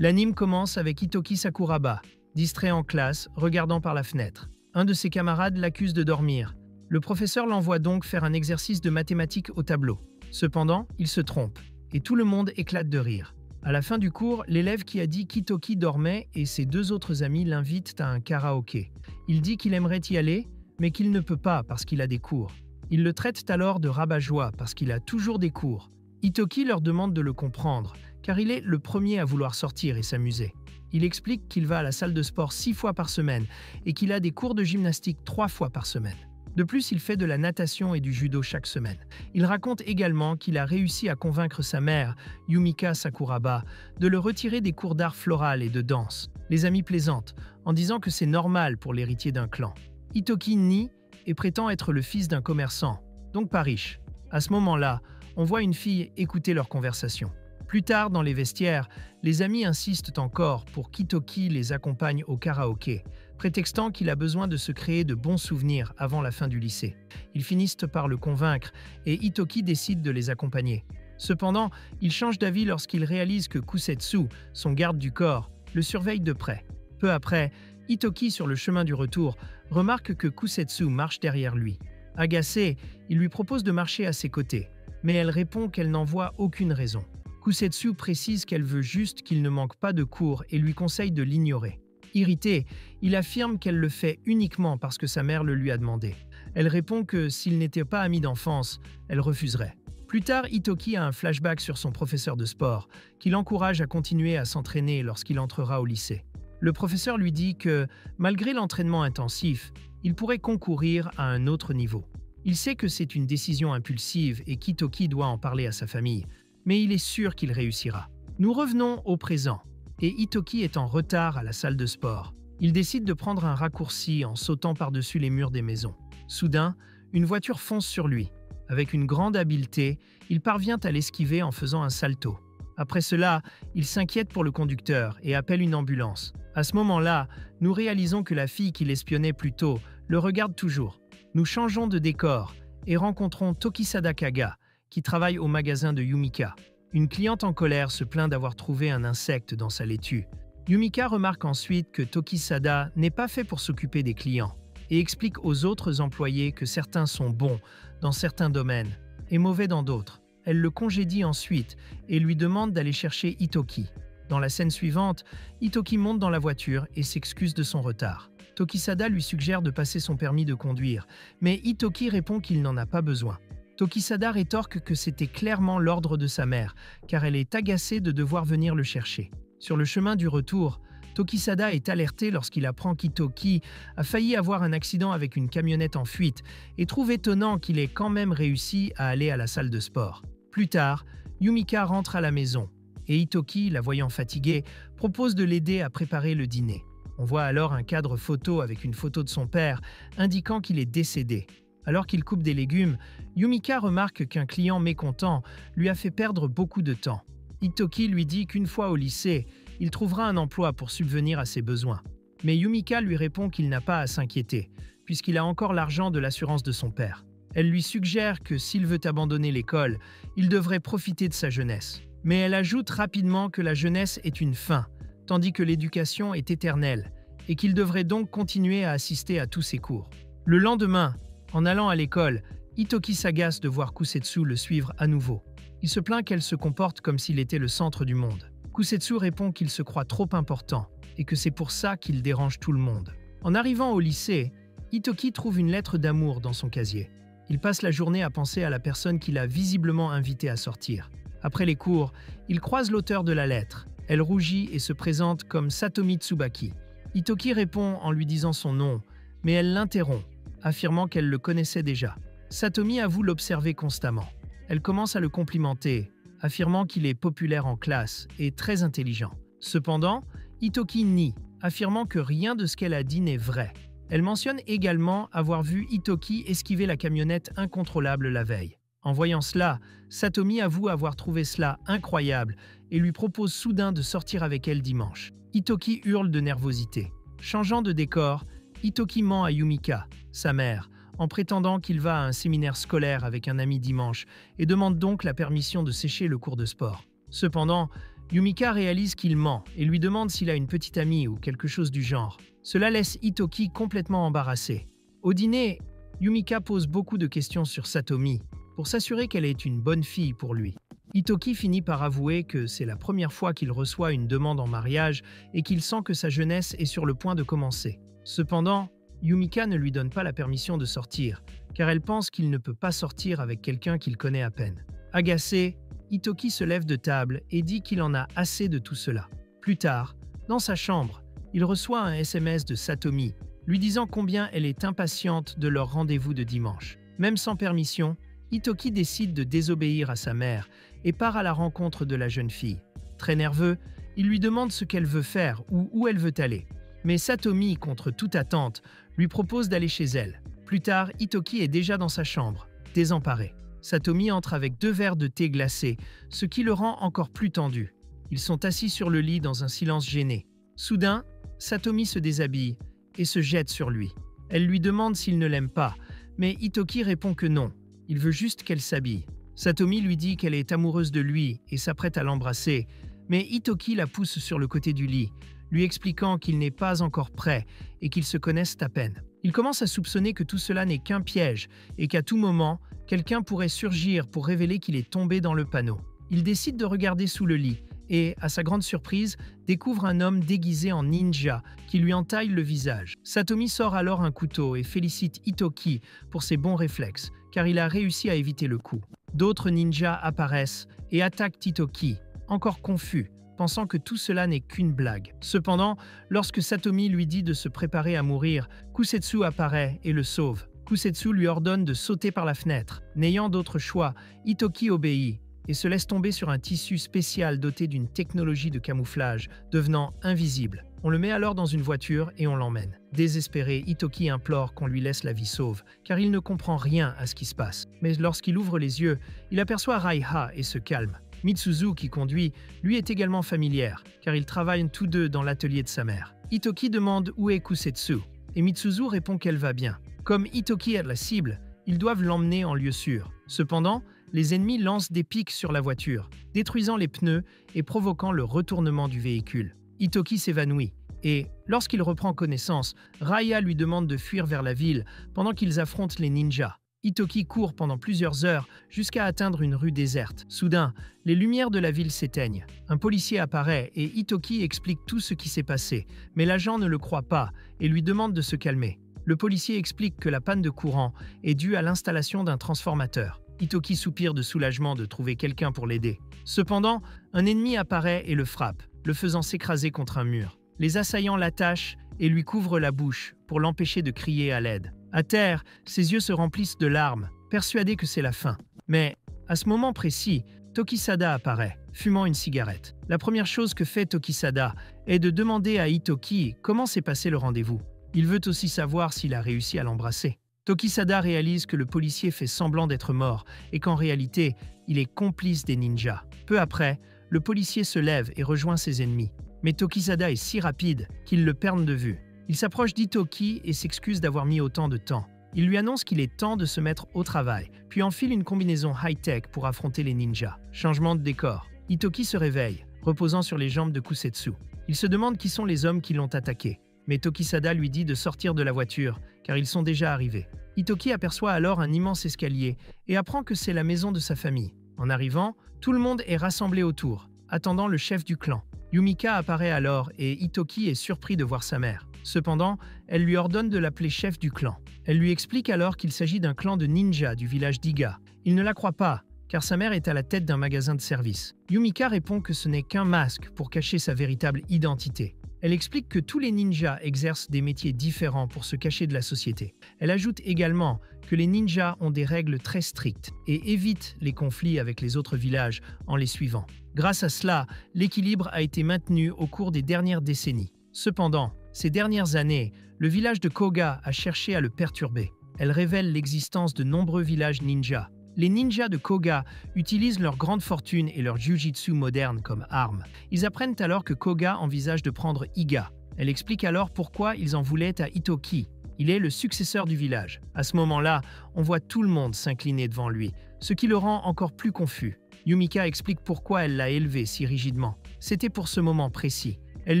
L'anime commence avec Hitoki Sakuraba, distrait en classe, regardant par la fenêtre. Un de ses camarades l'accuse de dormir. Le professeur l'envoie donc faire un exercice de mathématiques au tableau. Cependant, il se trompe, et tout le monde éclate de rire. À la fin du cours, l'élève qui a dit qu'Hitoki dormait et ses deux autres amis l'invitent à un karaoké. Il dit qu'il aimerait y aller, mais qu'il ne peut pas parce qu'il a des cours. Ils le traitent alors de rabat-joie parce qu'il a toujours des cours. Hitoki leur demande de le comprendre, car il est le premier à vouloir sortir et s'amuser. Il explique qu'il va à la salle de sport 6 fois par semaine et qu'il a des cours de gymnastique 3 fois par semaine. De plus, il fait de la natation et du judo chaque semaine. Il raconte également qu'il a réussi à convaincre sa mère, Yumika Sakuraba, de le retirer des cours d'art floral et de danse. Les amis plaisantent, en disant que c'est normal pour l'héritier d'un clan. Hitoki nie et prétend être le fils d'un commerçant, donc pas riche. À ce moment-là, on voit une fille écouter leur conversation. Plus tard, dans les vestiaires, les amis insistent encore pour qu'Hitoki les accompagne au karaoké, prétextant qu'il a besoin de se créer de bons souvenirs avant la fin du lycée. Ils finissent par le convaincre et Hitoki décide de les accompagner. Cependant, il change d'avis lorsqu'il réalise que Kusetsu, son garde du corps, le surveille de près. Peu après, Hitoki, sur le chemin du retour, remarque que Kusetsu marche derrière lui. Agacée, il lui propose de marcher à ses côtés, mais elle répond qu'elle n'en voit aucune raison. Kusetsu précise qu'elle veut juste qu'il ne manque pas de cours et lui conseille de l'ignorer. Irrité, il affirme qu'elle le fait uniquement parce que sa mère le lui a demandé. Elle répond que s'ils n'étaient pas amis d'enfance, elle refuserait. Plus tard, Hitoki a un flashback sur son professeur de sport, qui l'encourage à continuer à s'entraîner lorsqu'il entrera au lycée. Le professeur lui dit que, malgré l'entraînement intensif, il pourrait concourir à un autre niveau. Il sait que c'est une décision impulsive et qu'Hitoki doit en parler à sa famille, mais il est sûr qu'il réussira. Nous revenons au présent, et Hitoki est en retard à la salle de sport. Il décide de prendre un raccourci en sautant par-dessus les murs des maisons. Soudain, une voiture fonce sur lui. Avec une grande habileté, il parvient à l'esquiver en faisant un salto. Après cela, il s'inquiète pour le conducteur et appelle une ambulance. À ce moment-là, nous réalisons que la fille qui l'espionnait plus tôt le regarde toujours. Nous changeons de décor et rencontrons Tokisada Kaga, qui travaille au magasin de Yumika. Une cliente en colère se plaint d'avoir trouvé un insecte dans sa laitue. Yumika remarque ensuite que Tokisada n'est pas fait pour s'occuper des clients et explique aux autres employés que certains sont bons dans certains domaines et mauvais dans d'autres. Elle le congédie ensuite et lui demande d'aller chercher Hitoki. Dans la scène suivante, Hitoki monte dans la voiture et s'excuse de son retard. Tokisada lui suggère de passer son permis de conduire, mais Hitoki répond qu'il n'en a pas besoin. Tokisada rétorque que c'était clairement l'ordre de sa mère, car elle est agacée de devoir venir le chercher. Sur le chemin du retour, Tokisada est alerté lorsqu'il apprend qu'Hitoki a failli avoir un accident avec une camionnette en fuite et trouve étonnant qu'il ait quand même réussi à aller à la salle de sport. Plus tard, Yumika rentre à la maison et Hitoki, la voyant fatiguée, propose de l'aider à préparer le dîner. On voit alors un cadre photo avec une photo de son père indiquant qu'il est décédé. Alors qu'il coupe des légumes, Yumika remarque qu'un client mécontent lui a fait perdre beaucoup de temps. Hitoki lui dit qu'une fois au lycée, il trouvera un emploi pour subvenir à ses besoins. Mais Yumika lui répond qu'il n'a pas à s'inquiéter, puisqu'il a encore l'argent de l'assurance de son père. Elle lui suggère que s'il veut abandonner l'école, il devrait profiter de sa jeunesse. Mais elle ajoute rapidement que la jeunesse est une fin, tandis que l'éducation est éternelle, et qu'il devrait donc continuer à assister à tous ses cours. Le lendemain, en allant à l'école, Hitoki s'agace de voir Kusetsu le suivre à nouveau. Il se plaint qu'elle se comporte comme s'il était le centre du monde. Kusetsu répond qu'il se croit trop important et que c'est pour ça qu'il dérange tout le monde. En arrivant au lycée, Hitoki trouve une lettre d'amour dans son casier. Il passe la journée à penser à la personne qu'il a visiblement invité à sortir. Après les cours, il croise l'auteur de la lettre. Elle rougit et se présente comme Satomi Tsubaki. Hitoki répond en lui disant son nom, mais elle l'interrompt, affirmant qu'elle le connaissait déjà. Satomi avoue l'observer constamment. Elle commence à le complimenter, affirmant qu'il est populaire en classe et très intelligent. Cependant, Hitoki nie, affirmant que rien de ce qu'elle a dit n'est vrai. Elle mentionne également avoir vu Hitoki esquiver la camionnette incontrôlable la veille. En voyant cela, Satomi avoue avoir trouvé cela incroyable et lui propose soudain de sortir avec elle dimanche. Hitoki hurle de nervosité. Changeant de décor, Hitoki ment à Yumika, sa mère, en prétendant qu'il va à un séminaire scolaire avec un ami dimanche et demande donc la permission de sécher le cours de sport. Cependant, Yumika réalise qu'il ment et lui demande s'il a une petite amie ou quelque chose du genre. Cela laisse Hitoki complètement embarrassé. Au dîner, Yumika pose beaucoup de questions sur Satomi pour s'assurer qu'elle est une bonne fille pour lui. Hitoki finit par avouer que c'est la première fois qu'il reçoit une demande en mariage et qu'il sent que sa jeunesse est sur le point de commencer. Cependant, Yumika ne lui donne pas la permission de sortir, car elle pense qu'il ne peut pas sortir avec quelqu'un qu'il connaît à peine. Agacé, Hitoki se lève de table et dit qu'il en a assez de tout cela. Plus tard, dans sa chambre, il reçoit un SMS de Satomi, lui disant combien elle est impatiente de leur rendez-vous de dimanche. Même sans permission, Hitoki décide de désobéir à sa mère et part à la rencontre de la jeune fille. Très nerveux, il lui demande ce qu'elle veut faire ou où elle veut aller. Mais Satomi, contre toute attente, lui propose d'aller chez elle. Plus tard, Hitoki est déjà dans sa chambre, désemparé. Satomi entre avec 2 verres de thé glacé, ce qui le rend encore plus tendu. Ils sont assis sur le lit dans un silence gêné. Soudain, Satomi se déshabille et se jette sur lui. Elle lui demande s'il ne l'aime pas, mais Hitoki répond que non. Il veut juste qu'elle s'habille. Satomi lui dit qu'elle est amoureuse de lui et s'apprête à l'embrasser, mais Hitoki la pousse sur le côté du lit, lui expliquant qu'il n'est pas encore prêt et qu'ils se connaissent à peine. Il commence à soupçonner que tout cela n'est qu'un piège et qu'à tout moment, quelqu'un pourrait surgir pour révéler qu'il est tombé dans le panneau. Il décide de regarder sous le lit et, à sa grande surprise, découvre un homme déguisé en ninja qui lui entaille le visage. Satomi sort alors un couteau et félicite Hitoki pour ses bons réflexes, car il a réussi à éviter le coup. D'autres ninjas apparaissent et attaquent Hitoki, encore confus, pensant que tout cela n'est qu'une blague. Cependant, lorsque Satomi lui dit de se préparer à mourir, Kusetsu apparaît et le sauve. Kusetsu lui ordonne de sauter par la fenêtre. N'ayant d'autre choix, Hitoki obéit et se laisse tomber sur un tissu spécial doté d'une technologie de camouflage, devenant invisible. On le met alors dans une voiture et on l'emmène. Désespéré, Hitoki implore qu'on lui laisse la vie sauve, car il ne comprend rien à ce qui se passe. Mais lorsqu'il ouvre les yeux, il aperçoit Raiha et se calme. Mitsuzu, qui conduit, lui est également familière, car ils travaillent tous deux dans l'atelier de sa mère. Hitoki demande où est Kusetsu, et Mitsuzu répond qu'elle va bien. Comme Hitoki est la cible, ils doivent l'emmener en lieu sûr. Cependant, les ennemis lancent des pics sur la voiture, détruisant les pneus et provoquant le retournement du véhicule. Hitoki s'évanouit et, lorsqu'il reprend connaissance, Raya lui demande de fuir vers la ville pendant qu'ils affrontent les ninjas. Hitoki court pendant plusieurs heures jusqu'à atteindre une rue déserte. Soudain, les lumières de la ville s'éteignent. Un policier apparaît et Hitoki explique tout ce qui s'est passé, mais l'agent ne le croit pas et lui demande de se calmer. Le policier explique que la panne de courant est due à l'installation d'un transformateur. Hitoki soupire de soulagement de trouver quelqu'un pour l'aider. Cependant, un ennemi apparaît et le frappe, le faisant s'écraser contre un mur. Les assaillants l'attachent et lui couvrent la bouche pour l'empêcher de crier à l'aide. À terre, ses yeux se remplissent de larmes, persuadé que c'est la fin. Mais, à ce moment précis, Tokisada apparaît, fumant une cigarette. La première chose que fait Tokisada est de demander à Hitoki comment s'est passé le rendez-vous. Il veut aussi savoir s'il a réussi à l'embrasser. Tokisada réalise que le policier fait semblant d'être mort et qu'en réalité, il est complice des ninjas. Peu après, le policier se lève et rejoint ses ennemis. Mais Tokisada est si rapide qu'il le perd de vue. Il s'approche d'Hitoki et s'excuse d'avoir mis autant de temps. Il lui annonce qu'il est temps de se mettre au travail, puis enfile une combinaison high-tech pour affronter les ninjas. Changement de décor. Hitoki se réveille, reposant sur les jambes de Kusetsu. Il se demande qui sont les hommes qui l'ont attaqué. Mais Tokisada lui dit de sortir de la voiture, car ils sont déjà arrivés. Hitoki aperçoit alors un immense escalier et apprend que c'est la maison de sa famille. En arrivant, tout le monde est rassemblé autour, attendant le chef du clan. Yumika apparaît alors et Hitoki est surpris de voir sa mère. Cependant, elle lui ordonne de l'appeler chef du clan. Elle lui explique alors qu'il s'agit d'un clan de ninjas du village d'Iga. Il ne la croit pas, car sa mère est à la tête d'un magasin de service. Yumika répond que ce n'est qu'un masque pour cacher sa véritable identité. Elle explique que tous les ninjas exercent des métiers différents pour se cacher de la société. Elle ajoute également que les ninjas ont des règles très strictes et évitent les conflits avec les autres villages en les suivant. Grâce à cela, l'équilibre a été maintenu au cours des dernières décennies. Cependant, ces dernières années, le village de Koga a cherché à le perturber. Elle révèle l'existence de nombreux villages ninjas. Les ninjas de Koga utilisent leur grande fortune et leur jujitsu moderne comme arme. Ils apprennent alors que Koga envisage de prendre Iga. Elle explique alors pourquoi ils en voulaient à Hitoki. Il est le successeur du village. À ce moment-là, on voit tout le monde s'incliner devant lui, ce qui le rend encore plus confus. Yumika explique pourquoi elle l'a élevé si rigidement. C'était pour ce moment précis. Elle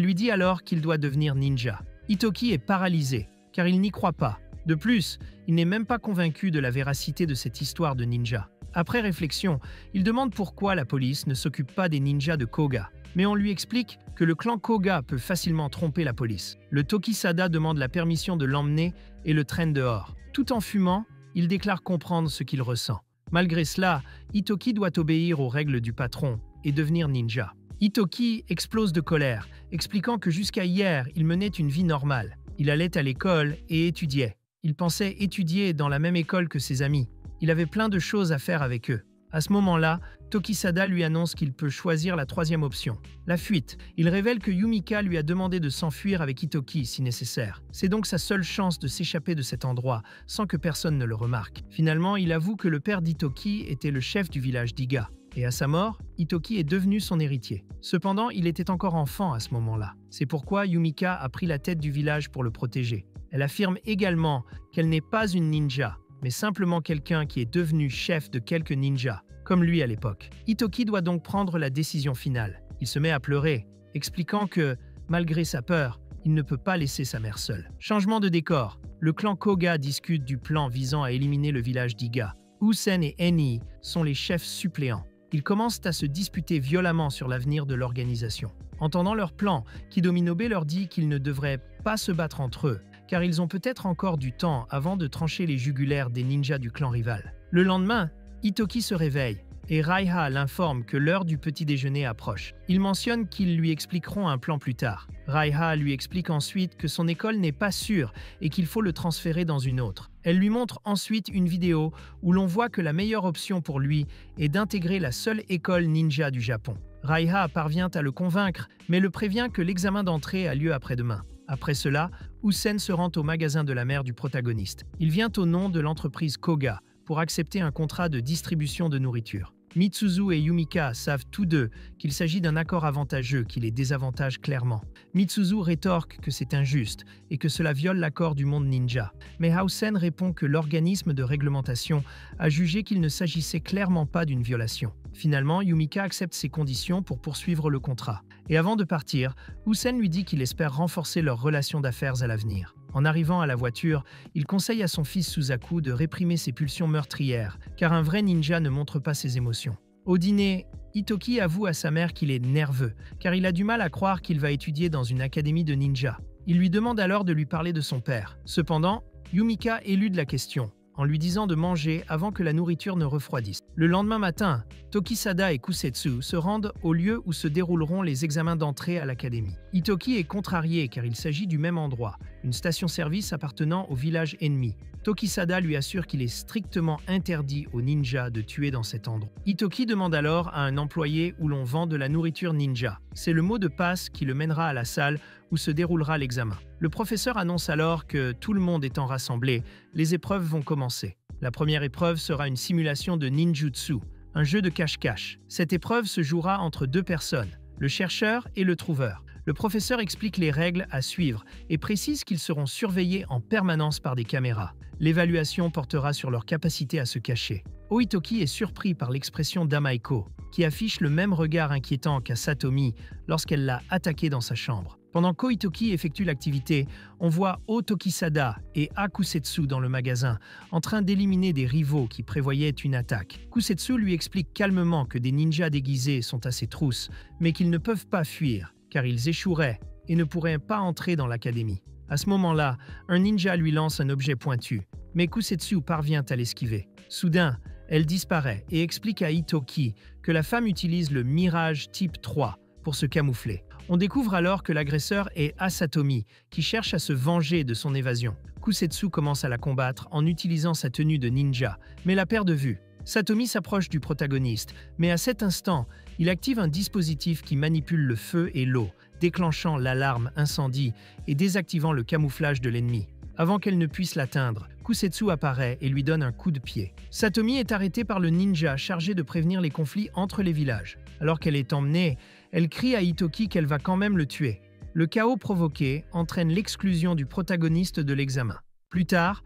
lui dit alors qu'il doit devenir ninja. Itoki est paralysé, car il n'y croit pas. De plus, il n'est même pas convaincu de la véracité de cette histoire de ninja. Après réflexion, il demande pourquoi la police ne s'occupe pas des ninjas de Koga. Mais on lui explique que le clan Koga peut facilement tromper la police. Le Tokisada demande la permission de l'emmener et le traîne dehors. Tout en fumant, il déclare comprendre ce qu'il ressent. Malgré cela, Itoki doit obéir aux règles du patron et devenir ninja. Itoki explose de colère, expliquant que jusqu'à hier, il menait une vie normale. Il allait à l'école et étudiait. Il pensait étudier dans la même école que ses amis. Il avait plein de choses à faire avec eux. À ce moment-là, Tokisada lui annonce qu'il peut choisir la troisième option, la fuite. Il révèle que Yumika lui a demandé de s'enfuir avec Itoki si nécessaire. C'est donc sa seule chance de s'échapper de cet endroit, sans que personne ne le remarque. Finalement, il avoue que le père d'Itoki était le chef du village d'Iga. Et à sa mort, Itoki est devenu son héritier. Cependant, il était encore enfant à ce moment-là. C'est pourquoi Yumika a pris la tête du village pour le protéger. Elle affirme également qu'elle n'est pas une ninja, mais simplement quelqu'un qui est devenu chef de quelques ninjas, comme lui à l'époque. Itoki doit donc prendre la décision finale. Il se met à pleurer, expliquant que, malgré sa peur, il ne peut pas laisser sa mère seule. Changement de décor. Le clan Koga discute du plan visant à éliminer le village d'Iga. Usen et Eni sont les chefs suppléants. Ils commencent à se disputer violemment sur l'avenir de l'organisation. Entendant leur plan, Kidominobe leur dit qu'ils ne devraient pas se battre entre eux, car ils ont peut-être encore du temps avant de trancher les jugulaires des ninjas du clan rival. Le lendemain, Itoki se réveille et Raiha l'informe que l'heure du petit déjeuner approche. Il mentionne qu'ils lui expliqueront un plan plus tard. Raiha lui explique ensuite que son école n'est pas sûre et qu'il faut le transférer dans une autre. Elle lui montre ensuite une vidéo où l'on voit que la meilleure option pour lui est d'intégrer la seule école ninja du Japon. Raiha parvient à le convaincre, mais le prévient que l'examen d'entrée a lieu après-demain. Après cela, Usen se rend au magasin de la mère du protagoniste. Il vient au nom de l'entreprise Koga pour accepter un contrat de distribution de nourriture. Mitsuzu et Yumika savent tous deux qu'il s'agit d'un accord avantageux qui les désavantage clairement. Mitsuzu rétorque que c'est injuste et que cela viole l'accord du monde ninja. Mais Hausen répond que l'organisme de réglementation a jugé qu'il ne s'agissait clairement pas d'une violation. Finalement, Yumika accepte ces conditions pour poursuivre le contrat. Et avant de partir, Hausen lui dit qu'il espère renforcer leur relation d'affaires à l'avenir. En arrivant à la voiture, il conseille à son fils Suzaku de réprimer ses pulsions meurtrières, car un vrai ninja ne montre pas ses émotions. Au dîner, Itoki avoue à sa mère qu'il est nerveux, car il a du mal à croire qu'il va étudier dans une académie de ninja. Il lui demande alors de lui parler de son père. Cependant, Yumika élude la question, en lui disant de manger avant que la nourriture ne refroidisse. Le lendemain matin, Tokisada et Kusetsu se rendent au lieu où se dérouleront les examens d'entrée à l'académie. Itoki est contrarié car il s'agit du même endroit, une station-service appartenant au village ennemi. Tokisada lui assure qu'il est strictement interdit aux ninjas de tuer dans cet endroit. Itoki demande alors à un employé où l'on vend de la nourriture ninja. C'est le mot de passe qui le mènera à la salle où se déroulera l'examen. Le professeur annonce alors que tout le monde étant rassemblé, les épreuves vont commencer. La première épreuve sera une simulation de ninjutsu, un jeu de cache-cache. Cette épreuve se jouera entre deux personnes, le chercheur et le trouveur. Le professeur explique les règles à suivre et précise qu'ils seront surveillés en permanence par des caméras. L'évaluation portera sur leur capacité à se cacher. Oitoki est surpris par l'expression d'Amaiko, qui affiche le même regard inquiétant qu'à Satomi lorsqu'elle l'a attaqué dans sa chambre. Pendant qu'Oitoki effectue l'activité, on voit Tokisada et Kusetsu dans le magasin, en train d'éliminer des rivaux qui prévoyaient une attaque. Kusetsu lui explique calmement que des ninjas déguisés sont à ses trousses, mais qu'ils ne peuvent pas fuir, car ils échoueraient et ne pourraient pas entrer dans l'académie. À ce moment-là, un ninja lui lance un objet pointu, mais Kusetsu parvient à l'esquiver. Soudain, elle disparaît et explique à Itoki que la femme utilise le Mirage Type 3 pour se camoufler. On découvre alors que l'agresseur est Asatomi, qui cherche à se venger de son évasion. Kusetsu commence à la combattre en utilisant sa tenue de ninja, mais la perd de vue. Satomi s'approche du protagoniste, mais à cet instant, il active un dispositif qui manipule le feu et l'eau, déclenchant l'alarme incendie et désactivant le camouflage de l'ennemi. Avant qu'elle ne puisse l'atteindre, Kusetsu apparaît et lui donne un coup de pied. Satomi est arrêtée par le ninja chargé de prévenir les conflits entre les villages. Alors qu'elle est emmenée, elle crie à Itoki qu'elle va quand même le tuer. Le chaos provoqué entraîne l'exclusion du protagoniste de l'examen. Plus tard,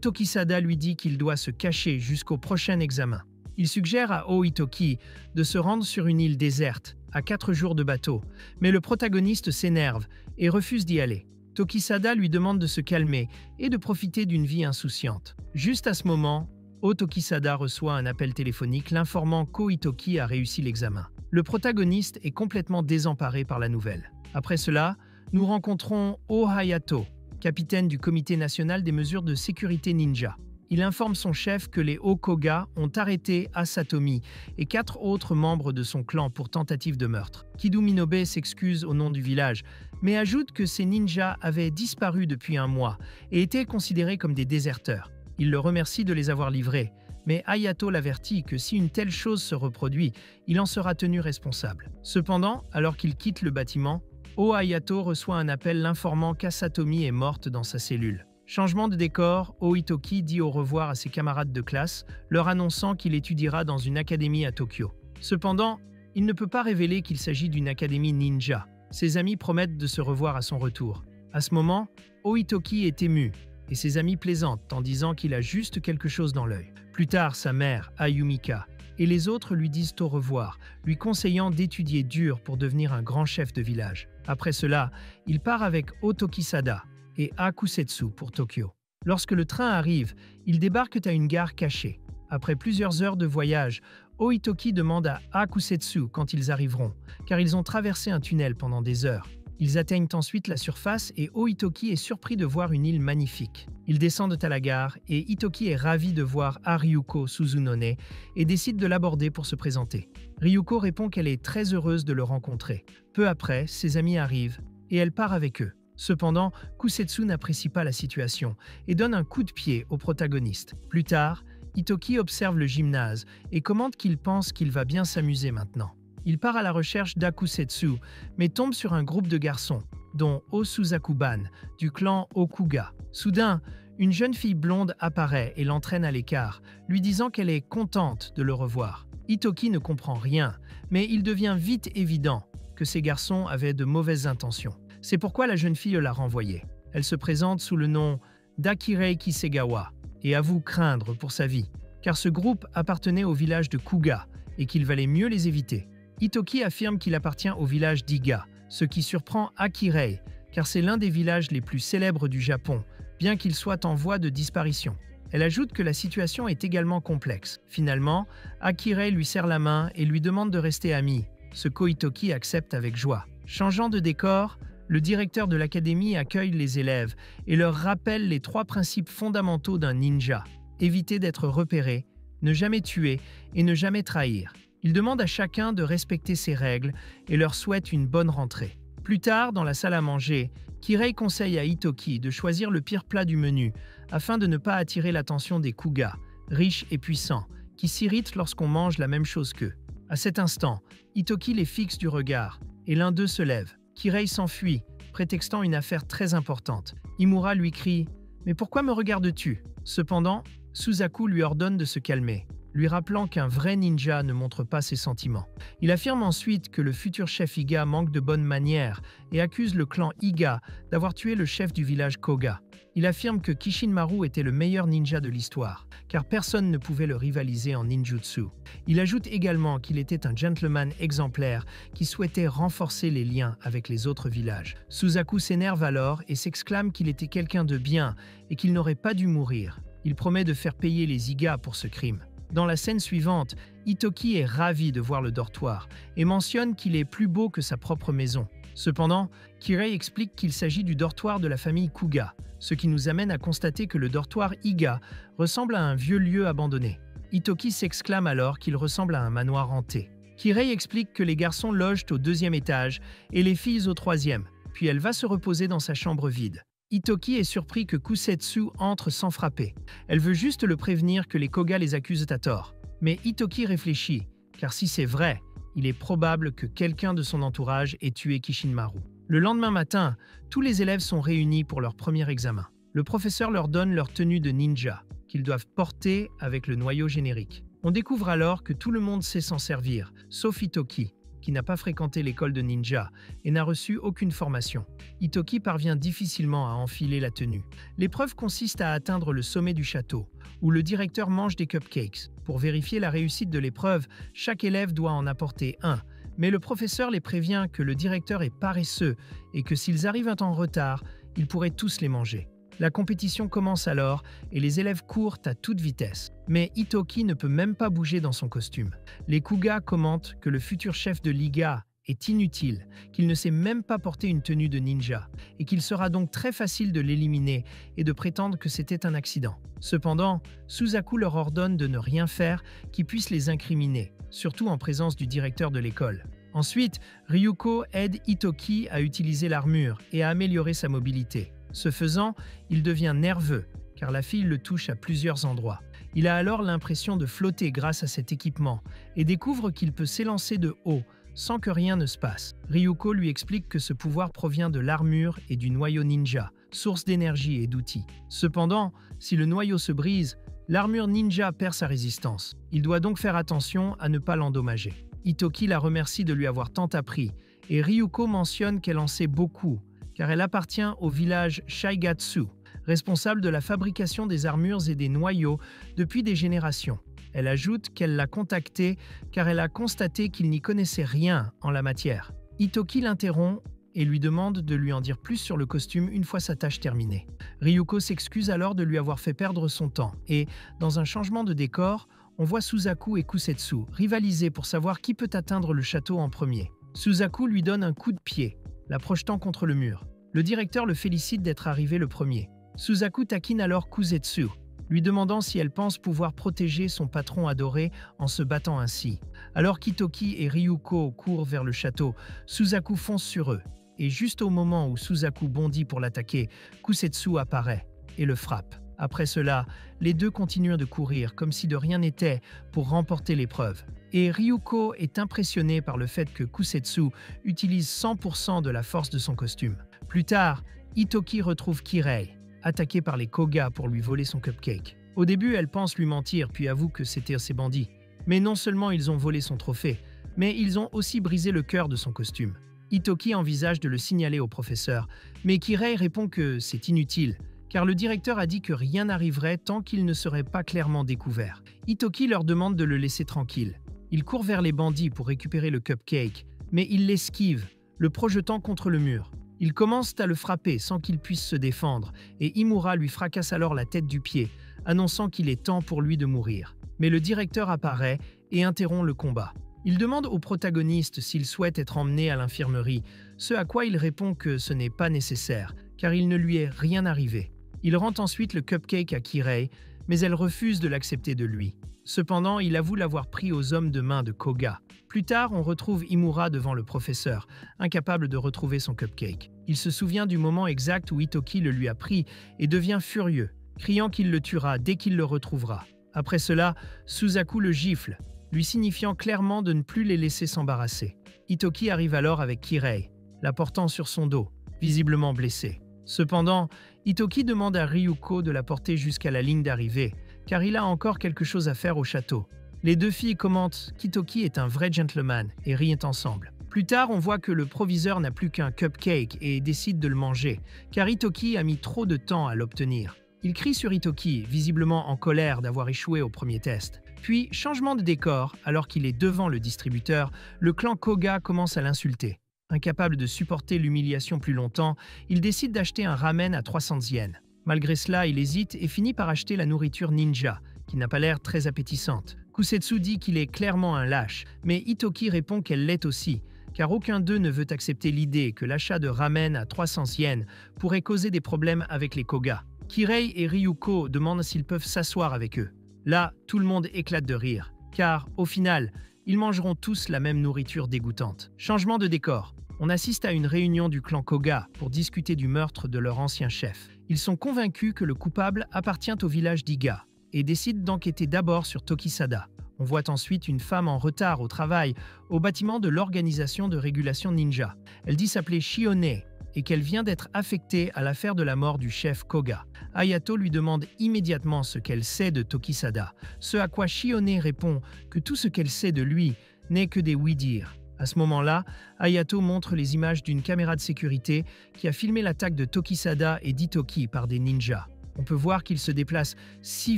Tokisada lui dit qu'il doit se cacher jusqu'au prochain examen. Il suggère à Itoki de se rendre sur une île déserte à 4 jours de bateau, mais le protagoniste s'énerve et refuse d'y aller. Tokisada lui demande de se calmer et de profiter d'une vie insouciante. Juste à ce moment, Tokisada reçoit un appel téléphonique l'informant qu'Itoki a réussi l'examen. Le protagoniste est complètement désemparé par la nouvelle. Après cela, nous rencontrons Hayato, capitaine du Comité national des mesures de sécurité ninja. Il informe son chef que les Koga ont arrêté Asatomi et 4 autres membres de son clan pour tentative de meurtre. Kido Minobe s'excuse au nom du village, mais ajoute que ces ninjas avaient disparu depuis un mois et étaient considérés comme des déserteurs. Il le remercie de les avoir livrés, mais Hayato l'avertit que si une telle chose se reproduit, il en sera tenu responsable. Cependant, alors qu'il quitte le bâtiment, Hayato reçoit un appel l'informant qu'Asatomi est morte dans sa cellule. Changement de décor, Itoki dit au revoir à ses camarades de classe, leur annonçant qu'il étudiera dans une académie à Tokyo. Cependant, il ne peut pas révéler qu'il s'agit d'une académie ninja. Ses amis promettent de se revoir à son retour. À ce moment, Itoki est ému, et ses amis plaisantent en disant qu'il a juste quelque chose dans l'œil. Plus tard, sa mère, Ayumika, et les autres lui disent au revoir, lui conseillant d'étudier dur pour devenir un grand chef de village. Après cela, il part avec Tokisada et Kusetsu pour Tokyo. Lorsque le train arrive, ils débarquent à une gare cachée. Après plusieurs heures de voyage, Itoki demande à Kusetsu quand ils arriveront, car ils ont traversé un tunnel pendant des heures. Ils atteignent ensuite la surface et Itoki est surpris de voir une île magnifique. Ils descendent à la gare et Itoki est ravi de voir Ryuko Suzunone et décide de l'aborder pour se présenter. Ryuko répond qu'elle est très heureuse de le rencontrer. Peu après, ses amis arrivent et elle part avec eux. Cependant, Kusetsu n'apprécie pas la situation et donne un coup de pied au protagoniste. Plus tard, Itoki observe le gymnase et commente qu'il pense qu'il va bien s'amuser maintenant. Il part à la recherche d'Akusetsu, mais tombe sur un groupe de garçons, dont Suzakuban, du clan Okuga. Soudain, une jeune fille blonde apparaît et l'entraîne à l'écart, lui disant qu'elle est contente de le revoir. Itoki ne comprend rien, mais il devient vite évident que ces garçons avaient de mauvaises intentions. C'est pourquoi la jeune fille l'a renvoyée. Elle se présente sous le nom d'Akirei Kisegawa et avoue craindre pour sa vie, car ce groupe appartenait au village de Kuga et qu'il valait mieux les éviter. Itoki affirme qu'il appartient au village d'Iga, ce qui surprend Akirei, car c'est l'un des villages les plus célèbres du Japon, bien qu'il soit en voie de disparition. Elle ajoute que la situation est également complexe. Finalement, Akirei lui serre la main et lui demande de rester amis, ce qu'Itoki accepte avec joie. Changeant de décor, le directeur de l'académie accueille les élèves et leur rappelle les 3 principes fondamentaux d'un ninja: éviter d'être repéré, ne jamais tuer et ne jamais trahir. Il demande à chacun de respecter ces règles et leur souhaite une bonne rentrée. Plus tard, dans la salle à manger, Kirei conseille à Itoki de choisir le pire plat du menu afin de ne pas attirer l'attention des Kuga, riches et puissants, qui s'irritent lorsqu'on mange la même chose qu'eux. À cet instant, Itoki les fixe du regard et l'un d'eux se lève. Kirei s'enfuit, prétextant une affaire très importante. Imura lui crie « Mais pourquoi me regardes-tu » Cependant, Suzaku lui ordonne de se calmer, lui rappelant qu'un vrai ninja ne montre pas ses sentiments. Il affirme ensuite que le futur chef Iga manque de bonnes manières et accuse le clan Iga d'avoir tué le chef du village Koga. Il affirme que Kishinmaru était le meilleur ninja de l'histoire, car personne ne pouvait le rivaliser en ninjutsu. Il ajoute également qu'il était un gentleman exemplaire qui souhaitait renforcer les liens avec les autres villages. Suzaku s'énerve alors et s'exclame qu'il était quelqu'un de bien et qu'il n'aurait pas dû mourir. Il promet de faire payer les Iga pour ce crime. Dans la scène suivante, Itoki est ravi de voir le dortoir et mentionne qu'il est plus beau que sa propre maison. Cependant, Kirei explique qu'il s'agit du dortoir de la famille Kuga, ce qui nous amène à constater que le dortoir Iga ressemble à un vieux lieu abandonné. Itoki s'exclame alors qu'il ressemble à un manoir hanté. Kirei explique que les garçons logent au 2e étage et les filles au 3e, puis elle va se reposer dans sa chambre vide. Itoki est surpris que Kusetsu entre sans frapper. Elle veut juste le prévenir que les Koga les accusent à tort. Mais Itoki réfléchit, car si c'est vrai, il est probable que quelqu'un de son entourage ait tué Kishinmaru. Le lendemain matin, tous les élèves sont réunis pour leur premier examen. Le professeur leur donne leur tenue de ninja, qu'ils doivent porter avec le noyau générique. On découvre alors que tout le monde sait s'en servir, sauf Itoki, qui n'a pas fréquenté l'école de ninja et n'a reçu aucune formation. Itoki parvient difficilement à enfiler la tenue. L'épreuve consiste à atteindre le sommet du château, où le directeur mange des cupcakes. Pour vérifier la réussite de l'épreuve, chaque élève doit en apporter un, Mais le professeur les prévient que le directeur est paresseux et que s'ils arrivent en retard, ils pourraient tous les manger. La compétition commence alors et les élèves courent à toute vitesse. Mais Hitoki ne peut même pas bouger dans son costume. Les Kuga commentent que le futur chef de l'IGA est inutile, qu'il ne sait même pas porter une tenue de ninja et qu'il sera donc très facile de l'éliminer et de prétendre que c'était un accident. Cependant, Suzaku leur ordonne de ne rien faire qui puisse les incriminer, surtout en présence du directeur de l'école. Ensuite, Ryuko aide Hitoki à utiliser l'armure et à améliorer sa mobilité. Ce faisant, il devient nerveux, car la fille le touche à plusieurs endroits. Il a alors l'impression de flotter grâce à cet équipement et découvre qu'il peut s'élancer de haut sans que rien ne se passe. Ryuko lui explique que ce pouvoir provient de l'armure et du noyau ninja, source d'énergie et d'outils. Cependant, si le noyau se brise, l'armure ninja perd sa résistance. Il doit donc faire attention à ne pas l'endommager. Hitoki la remercie de lui avoir tant appris, et Ryuko mentionne qu'elle en sait beaucoup, car elle appartient au village Shaigatsu, responsable de la fabrication des armures et des noyaux depuis des générations. Elle ajoute qu'elle l'a contacté car elle a constaté qu'il n'y connaissait rien en la matière. Hitoki l'interrompt et lui demande de lui en dire plus sur le costume une fois sa tâche terminée. Ryuko s'excuse alors de lui avoir fait perdre son temps et, dans un changement de décor, on voit Suzaku et Kusetsu rivaliser pour savoir qui peut atteindre le château en premier. Suzaku lui donne un coup de pied, la projetant contre le mur. Le directeur le félicite d'être arrivé le premier. Suzaku taquine alors Kusetsu, lui demandant si elle pense pouvoir protéger son patron adoré en se battant ainsi. Alors qu'Hitoki et Ryuko courent vers le château, Suzaku fonce sur eux. Et juste au moment où Suzaku bondit pour l'attaquer, Kusetsu apparaît et le frappe. Après cela, les deux continuent de courir comme si de rien n'était pour remporter l'épreuve. Et Ryuko est impressionné par le fait que Kusetsu utilise 100% de la force de son costume. Plus tard, Hitoki retrouve Kirei, attaqué par les Koga pour lui voler son cupcake. Au début, elle pense lui mentir puis avoue que c'était ses bandits. Mais non seulement ils ont volé son trophée, mais ils ont aussi brisé le cœur de son costume. Hitoki envisage de le signaler au professeur, mais Kirei répond que c'est inutile, car le directeur a dit que rien n'arriverait tant qu'il ne serait pas clairement découvert. Hitoki leur demande de le laisser tranquille. Il court vers les bandits pour récupérer le cupcake, mais il l'esquive, le projetant contre le mur. Ils commencent à le frapper sans qu'il puisse se défendre, et Imura lui fracasse alors la tête du pied, annonçant qu'il est temps pour lui de mourir. Mais le directeur apparaît et interrompt le combat. Il demande au protagoniste s'il souhaite être emmené à l'infirmerie, ce à quoi il répond que ce n'est pas nécessaire, car il ne lui est rien arrivé. Il rend ensuite le cupcake à Kirei, mais elle refuse de l'accepter de lui. Cependant, il avoue l'avoir pris aux hommes de main de Koga. Plus tard, on retrouve Imura devant le professeur, incapable de retrouver son cupcake. Il se souvient du moment exact où Hitoki le lui a pris et devient furieux, criant qu'il le tuera dès qu'il le retrouvera. Après cela, Suzaku le gifle, lui signifiant clairement de ne plus les laisser s'embarrasser. Hitoki arrive alors avec Kirei, la portant sur son dos, visiblement blessé. Cependant, Hitoki demande à Ryuko de la porter jusqu'à la ligne d'arrivée, car il a encore quelque chose à faire au château. Les deux filles commentent qu'Hitoki est un vrai gentleman et rient ensemble. Plus tard, on voit que le proviseur n'a plus qu'un cupcake et décide de le manger, car Hitoki a mis trop de temps à l'obtenir. Il crie sur Hitoki, visiblement en colère d'avoir échoué au premier test. Puis, changement de décor, alors qu'il est devant le distributeur, le clan Koga commence à l'insulter. Incapable de supporter l'humiliation plus longtemps, il décide d'acheter un ramen à 300 yens. Malgré cela, il hésite et finit par acheter la nourriture ninja, qui n'a pas l'air très appétissante. Kusetsu dit qu'il est clairement un lâche, mais Hitoki répond qu'elle l'est aussi, car aucun d'eux ne veut accepter l'idée que l'achat de ramen à 300 yens pourrait causer des problèmes avec les Koga. Kirei et Ryuko demandent s'ils peuvent s'asseoir avec eux. Là, tout le monde éclate de rire, car, au final, ils mangeront tous la même nourriture dégoûtante. Changement de décor. On assiste à une réunion du clan Koga pour discuter du meurtre de leur ancien chef. Ils sont convaincus que le coupable appartient au village d'Iga et décident d'enquêter d'abord sur Tokisada. On voit ensuite une femme en retard au travail au bâtiment de l'organisation de régulation ninja. Elle dit s'appeler Shione et qu'elle vient d'être affectée à l'affaire de la mort du chef Koga. Hayato lui demande immédiatement ce qu'elle sait de Tokisada, ce à quoi Shione répond que tout ce qu'elle sait de lui n'est que des oui-dire. À ce moment-là, Hayato montre les images d'une caméra de sécurité qui a filmé l'attaque de Tokisada et d'Itoki par des ninjas. On peut voir qu'ils se déplacent si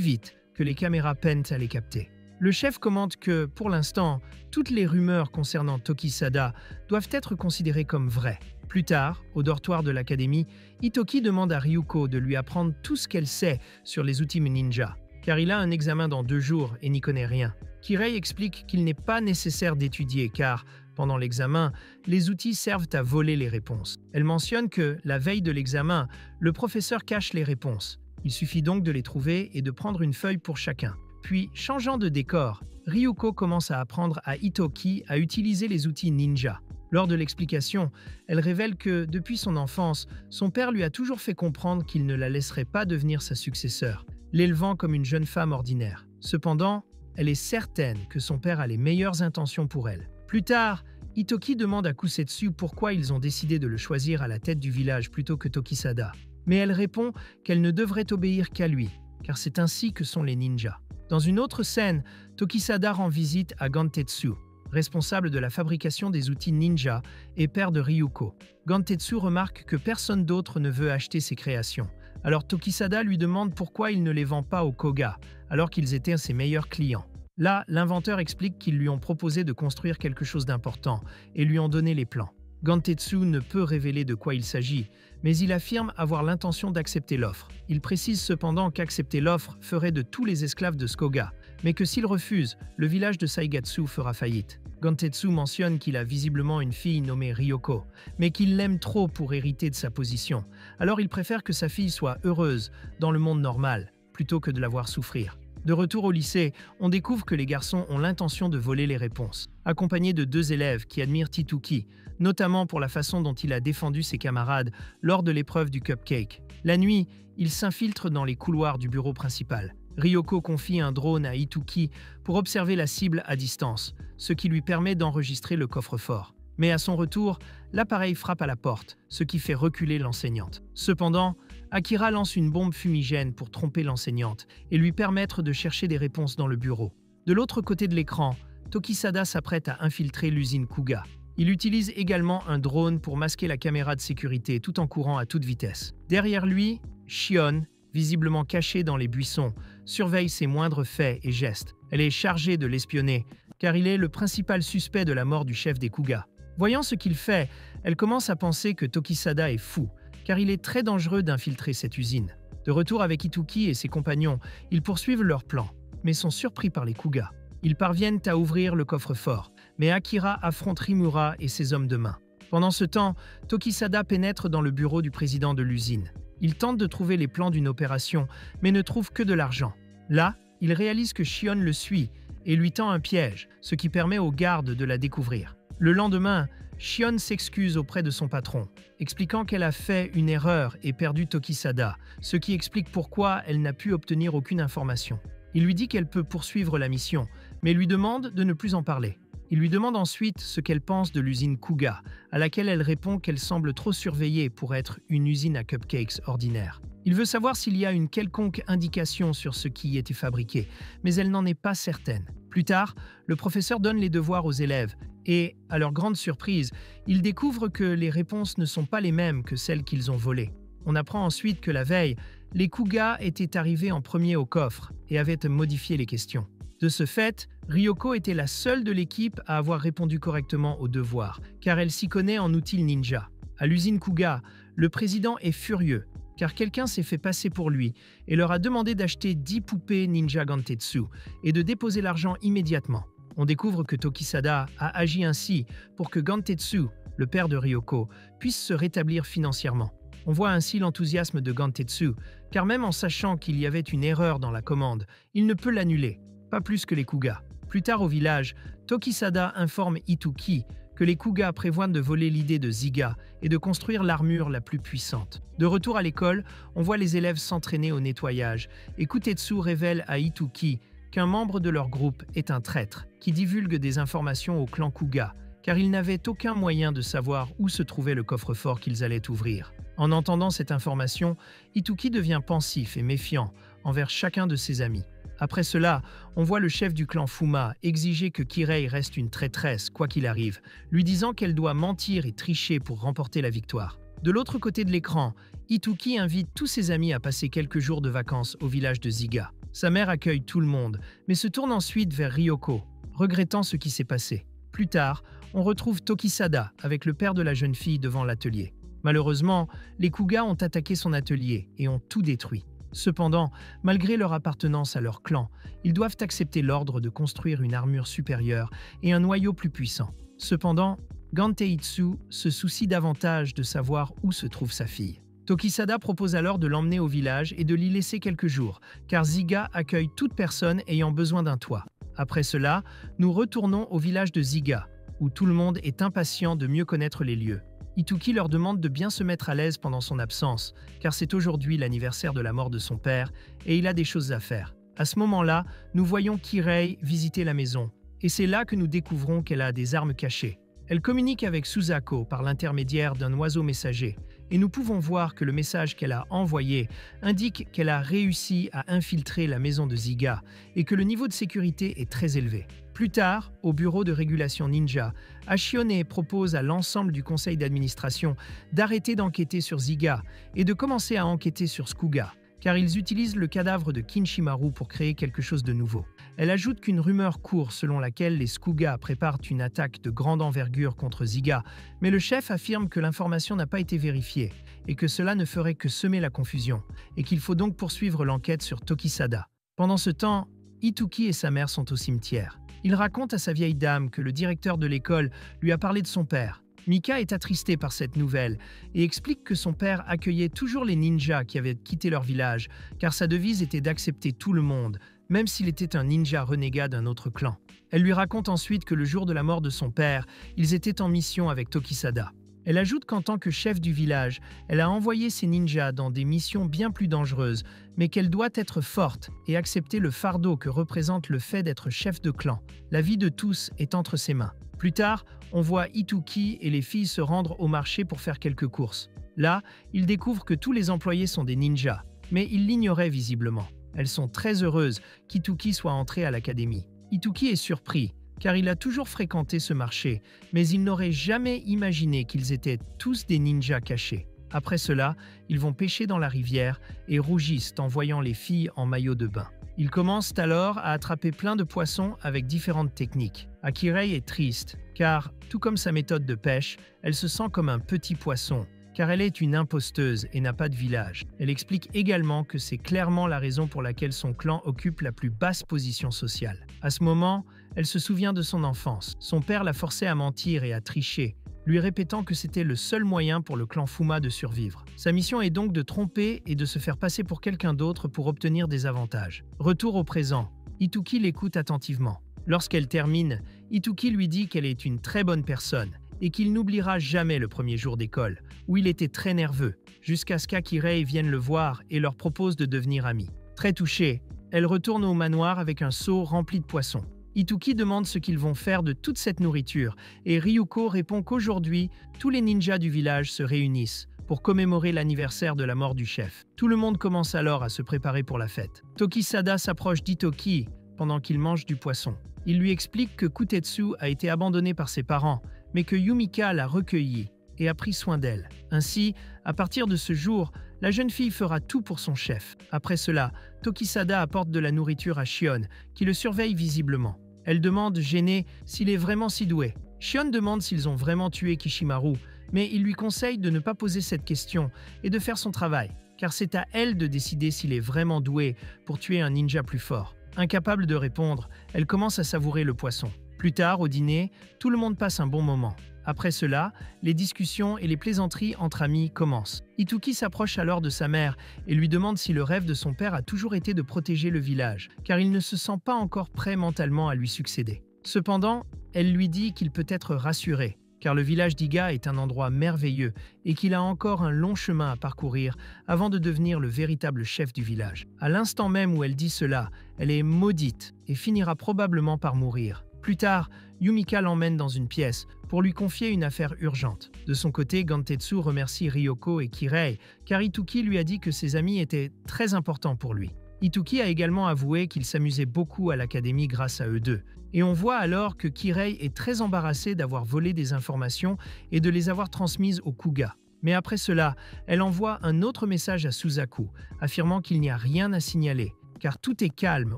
vite que les caméras peinent à les capter. Le chef commente que, pour l'instant, toutes les rumeurs concernant Tokisada doivent être considérées comme vraies. Plus tard, au dortoir de l'académie, Itoki demande à Ryuko de lui apprendre tout ce qu'elle sait sur les outils ninja, car il a un examen dans 2 jours et n'y connaît rien. Kirei explique qu'il n'est pas nécessaire d'étudier car, pendant l'examen, les outils servent à voler les réponses. Elle mentionne que, la veille de l'examen, le professeur cache les réponses. Il suffit donc de les trouver et de prendre une feuille pour chacun. Puis, changeant de décor, Ryuko commence à apprendre à Itoki à utiliser les outils ninja. Lors de l'explication, elle révèle que, depuis son enfance, son père lui a toujours fait comprendre qu'il ne la laisserait pas devenir sa successeur, l'élevant comme une jeune femme ordinaire. Cependant, elle est certaine que son père a les meilleures intentions pour elle. Plus tard, Itoki demande à Kusetsu pourquoi ils ont décidé de le choisir à la tête du village plutôt que Tokisada. Mais elle répond qu'elle ne devrait obéir qu'à lui, car c'est ainsi que sont les ninjas. Dans une autre scène, Tokisada rend visite à Gantetsu, responsable de la fabrication des outils ninja et père de Ryuko. Gantetsu remarque que personne d'autre ne veut acheter ses créations. Alors Tokisada lui demande pourquoi il ne les vend pas au Koga, alors qu'ils étaient ses meilleurs clients. Là, l'inventeur explique qu'ils lui ont proposé de construire quelque chose d'important et lui ont donné les plans. Gantetsu ne peut révéler de quoi il s'agit, mais il affirme avoir l'intention d'accepter l'offre. Il précise cependant qu'accepter l'offre ferait de tous les esclaves de Skoga, mais que s'il refuse, le village de Saigatsu fera faillite. Gantetsu mentionne qu'il a visiblement une fille nommée Ryoko, mais qu'il l'aime trop pour hériter de sa position. Alors il préfère que sa fille soit heureuse dans le monde normal, plutôt que de la voir souffrir. De retour au lycée, on découvre que les garçons ont l'intention de voler les réponses, accompagnés de 2 élèves qui admirent Tituki, notamment pour la façon dont il a défendu ses camarades lors de l'épreuve du cupcake. La nuit, ils s'infiltrent dans les couloirs du bureau principal. Ryoko confie un drone à Ituki pour observer la cible à distance, ce qui lui permet d'enregistrer le coffre-fort. Mais à son retour, l'appareil frappe à la porte, ce qui fait reculer l'enseignante. Cependant, Akira lance une bombe fumigène pour tromper l'enseignante et lui permettre de chercher des réponses dans le bureau. De l'autre côté de l'écran, Tokisada s'apprête à infiltrer l'usine Kuga. Il utilise également un drone pour masquer la caméra de sécurité tout en courant à toute vitesse. Derrière lui, Shion, visiblement cachée dans les buissons, surveille ses moindres faits et gestes. Elle est chargée de l'espionner, car il est le principal suspect de la mort du chef des Kuga. Voyant ce qu'il fait, elle commence à penser que Tokisada est fou, car il est très dangereux d'infiltrer cette usine. De retour avec Ituki et ses compagnons, ils poursuivent leur plan, mais sont surpris par les Kuga. Ils parviennent à ouvrir le coffre-fort, mais Akira affronte Rimura et ses hommes de main. Pendant ce temps, Tokisada pénètre dans le bureau du président de l'usine. Il tente de trouver les plans d'une opération, mais ne trouve que de l'argent. Là, il réalise que Shion le suit et lui tend un piège, ce qui permet aux gardes de la découvrir. Le lendemain, Shion s'excuse auprès de son patron, expliquant qu'elle a fait une erreur et perdu Tokisada, ce qui explique pourquoi elle n'a pu obtenir aucune information. Il lui dit qu'elle peut poursuivre la mission, mais lui demande de ne plus en parler. Il lui demande ensuite ce qu'elle pense de l'usine Kuga, à laquelle elle répond qu'elle semble trop surveillée pour être une usine à cupcakes ordinaire. Il veut savoir s'il y a une quelconque indication sur ce qui y était fabriqué, mais elle n'en est pas certaine. Plus tard, le professeur donne les devoirs aux élèves et, à leur grande surprise, ils découvrent que les réponses ne sont pas les mêmes que celles qu'ils ont volées. On apprend ensuite que la veille, les Kuga étaient arrivés en premier au coffre et avaient modifié les questions. De ce fait, Ryoko était la seule de l'équipe à avoir répondu correctement aux devoirs, car elle s'y connaît en outils ninja. À l'usine Kuga, le président est furieux, car quelqu'un s'est fait passer pour lui et leur a demandé d'acheter 10 poupées ninja Gantetsu et de déposer l'argent immédiatement. On découvre que Tokisada a agi ainsi pour que Gantetsu, le père de Ryoko, puisse se rétablir financièrement. On voit ainsi l'enthousiasme de Gantetsu, car même en sachant qu'il y avait une erreur dans la commande, il ne peut l'annuler, pas plus que les Kuga. Plus tard au village, Tokisada informe Ituki que les Kuga prévoient de voler l'idée de Ziga et de construire l'armure la plus puissante. De retour à l'école, on voit les élèves s'entraîner au nettoyage et Kutetsu révèle à Ituki qu'un membre de leur groupe est un traître qui divulgue des informations au clan Kuga, car ils n'avaient aucun moyen de savoir où se trouvait le coffre-fort qu'ils allaient ouvrir. En entendant cette information, Ituki devient pensif et méfiant envers chacun de ses amis. Après cela, on voit le chef du clan Fuma exiger que Kirei reste une traîtresse, quoi qu'il arrive, lui disant qu'elle doit mentir et tricher pour remporter la victoire. De l'autre côté de l'écran, Ituki invite tous ses amis à passer quelques jours de vacances au village de Ziga. Sa mère accueille tout le monde, mais se tourne ensuite vers Ryoko, regrettant ce qui s'est passé. Plus tard, on retrouve Tokisada avec le père de la jeune fille devant l'atelier. Malheureusement, les Kuga ont attaqué son atelier et ont tout détruit. Cependant, malgré leur appartenance à leur clan, ils doivent accepter l'ordre de construire une armure supérieure et un noyau plus puissant. Cependant, Ganteitsu se soucie davantage de savoir où se trouve sa fille. Tokisada propose alors de l'emmener au village et de l'y laisser quelques jours, car Ziga accueille toute personne ayant besoin d'un toit. Après cela, nous retournons au village de Ziga, où tout le monde est impatient de mieux connaître les lieux. Ituki leur demande de bien se mettre à l'aise pendant son absence, car c'est aujourd'hui l'anniversaire de la mort de son père et il a des choses à faire. À ce moment-là, nous voyons Kirei visiter la maison, et c'est là que nous découvrons qu'elle a des armes cachées. Elle communique avec Susako par l'intermédiaire d'un oiseau messager, et nous pouvons voir que le message qu'elle a envoyé indique qu'elle a réussi à infiltrer la maison de Ziga et que le niveau de sécurité est très élevé. Plus tard, au bureau de régulation ninja, Ashione propose à l'ensemble du conseil d'administration d'arrêter d'enquêter sur Ziga et de commencer à enquêter sur Skuga, car ils utilisent le cadavre de Kinshimaru pour créer quelque chose de nouveau. Elle ajoute qu'une rumeur court selon laquelle les Skuga préparent une attaque de grande envergure contre Ziga, mais le chef affirme que l'information n'a pas été vérifiée et que cela ne ferait que semer la confusion, et qu'il faut donc poursuivre l'enquête sur Tokisada. Pendant ce temps, Ituki et sa mère sont au cimetière. Il raconte à sa vieille dame que le directeur de l'école lui a parlé de son père. Mika est attristée par cette nouvelle et explique que son père accueillait toujours les ninjas qui avaient quitté leur village, car sa devise était d'accepter tout le monde, même s'il était un ninja renégat d'un autre clan. Elle lui raconte ensuite que le jour de la mort de son père, ils étaient en mission avec Tokisada. Elle ajoute qu'en tant que chef du village, elle a envoyé ses ninjas dans des missions bien plus dangereuses, mais qu'elle doit être forte et accepter le fardeau que représente le fait d'être chef de clan. La vie de tous est entre ses mains. Plus tard, on voit Ituki et les filles se rendre au marché pour faire quelques courses. Là, ils découvrent que tous les employés sont des ninjas, mais ils l'ignoraient visiblement. Elles sont très heureuses qu'Ituki soit entré à l'académie. Ituki est surpris, car il a toujours fréquenté ce marché, mais il n'aurait jamais imaginé qu'ils étaient tous des ninjas cachés. Après cela, ils vont pêcher dans la rivière et rougissent en voyant les filles en maillot de bain. Ils commencent alors à attraper plein de poissons avec différentes techniques. Akirei est triste, car, tout comme sa méthode de pêche, elle se sent comme un petit poisson, car elle est une imposteuse et n'a pas de village. Elle explique également que c'est clairement la raison pour laquelle son clan occupe la plus basse position sociale. À ce moment, elle se souvient de son enfance. Son père l'a forcée à mentir et à tricher, lui répétant que c'était le seul moyen pour le clan Fuma de survivre. Sa mission est donc de tromper et de se faire passer pour quelqu'un d'autre pour obtenir des avantages. Retour au présent, Ituki l'écoute attentivement. Lorsqu'elle termine, Ituki lui dit qu'elle est une très bonne personne et qu'il n'oubliera jamais le premier jour d'école, où il était très nerveux, jusqu'à ce qu'Akirei vienne le voir et leur propose de devenir amis. Très touchée, elle retourne au manoir avec un seau rempli de poissons. Ituki demande ce qu'ils vont faire de toute cette nourriture, et Ryuko répond qu'aujourd'hui, tous les ninjas du village se réunissent pour commémorer l'anniversaire de la mort du chef. Tout le monde commence alors à se préparer pour la fête. Tokisada s'approche d'Itoki pendant qu'il mange du poisson. Il lui explique que Kutetsu a été abandonné par ses parents, mais que Yumika l'a recueillie et a pris soin d'elle. Ainsi, à partir de ce jour, la jeune fille fera tout pour son chef. Après cela, Tokisada apporte de la nourriture à Shion, qui le surveille visiblement. Elle demande, gênée, s'il est vraiment si doué. Shion demande s'ils ont vraiment tué Kishimaru, mais il lui conseille de ne pas poser cette question et de faire son travail, car c'est à elle de décider s'il est vraiment doué pour tuer un ninja plus fort. Incapable de répondre, elle commence à savourer le poisson. Plus tard, au dîner, tout le monde passe un bon moment. Après cela, les discussions et les plaisanteries entre amis commencent. Ituki s'approche alors de sa mère et lui demande si le rêve de son père a toujours été de protéger le village, car il ne se sent pas encore prêt mentalement à lui succéder. Cependant, elle lui dit qu'il peut être rassuré, car le village d'Iga est un endroit merveilleux et qu'il a encore un long chemin à parcourir avant de devenir le véritable chef du village. À l'instant même où elle dit cela, elle est maudite et finira probablement par mourir. Plus tard, Yumika l'emmène dans une pièce pour lui confier une affaire urgente. De son côté, Gantetsu remercie Ryoko et Kirei, car Ituki lui a dit que ses amis étaient très importants pour lui. Ituki a également avoué qu'il s'amusait beaucoup à l'académie grâce à eux deux. Et on voit alors que Kirei est très embarrassée d'avoir volé des informations et de les avoir transmises au Kuga. Mais après cela, elle envoie un autre message à Suzaku, affirmant qu'il n'y a rien à signaler, car tout est calme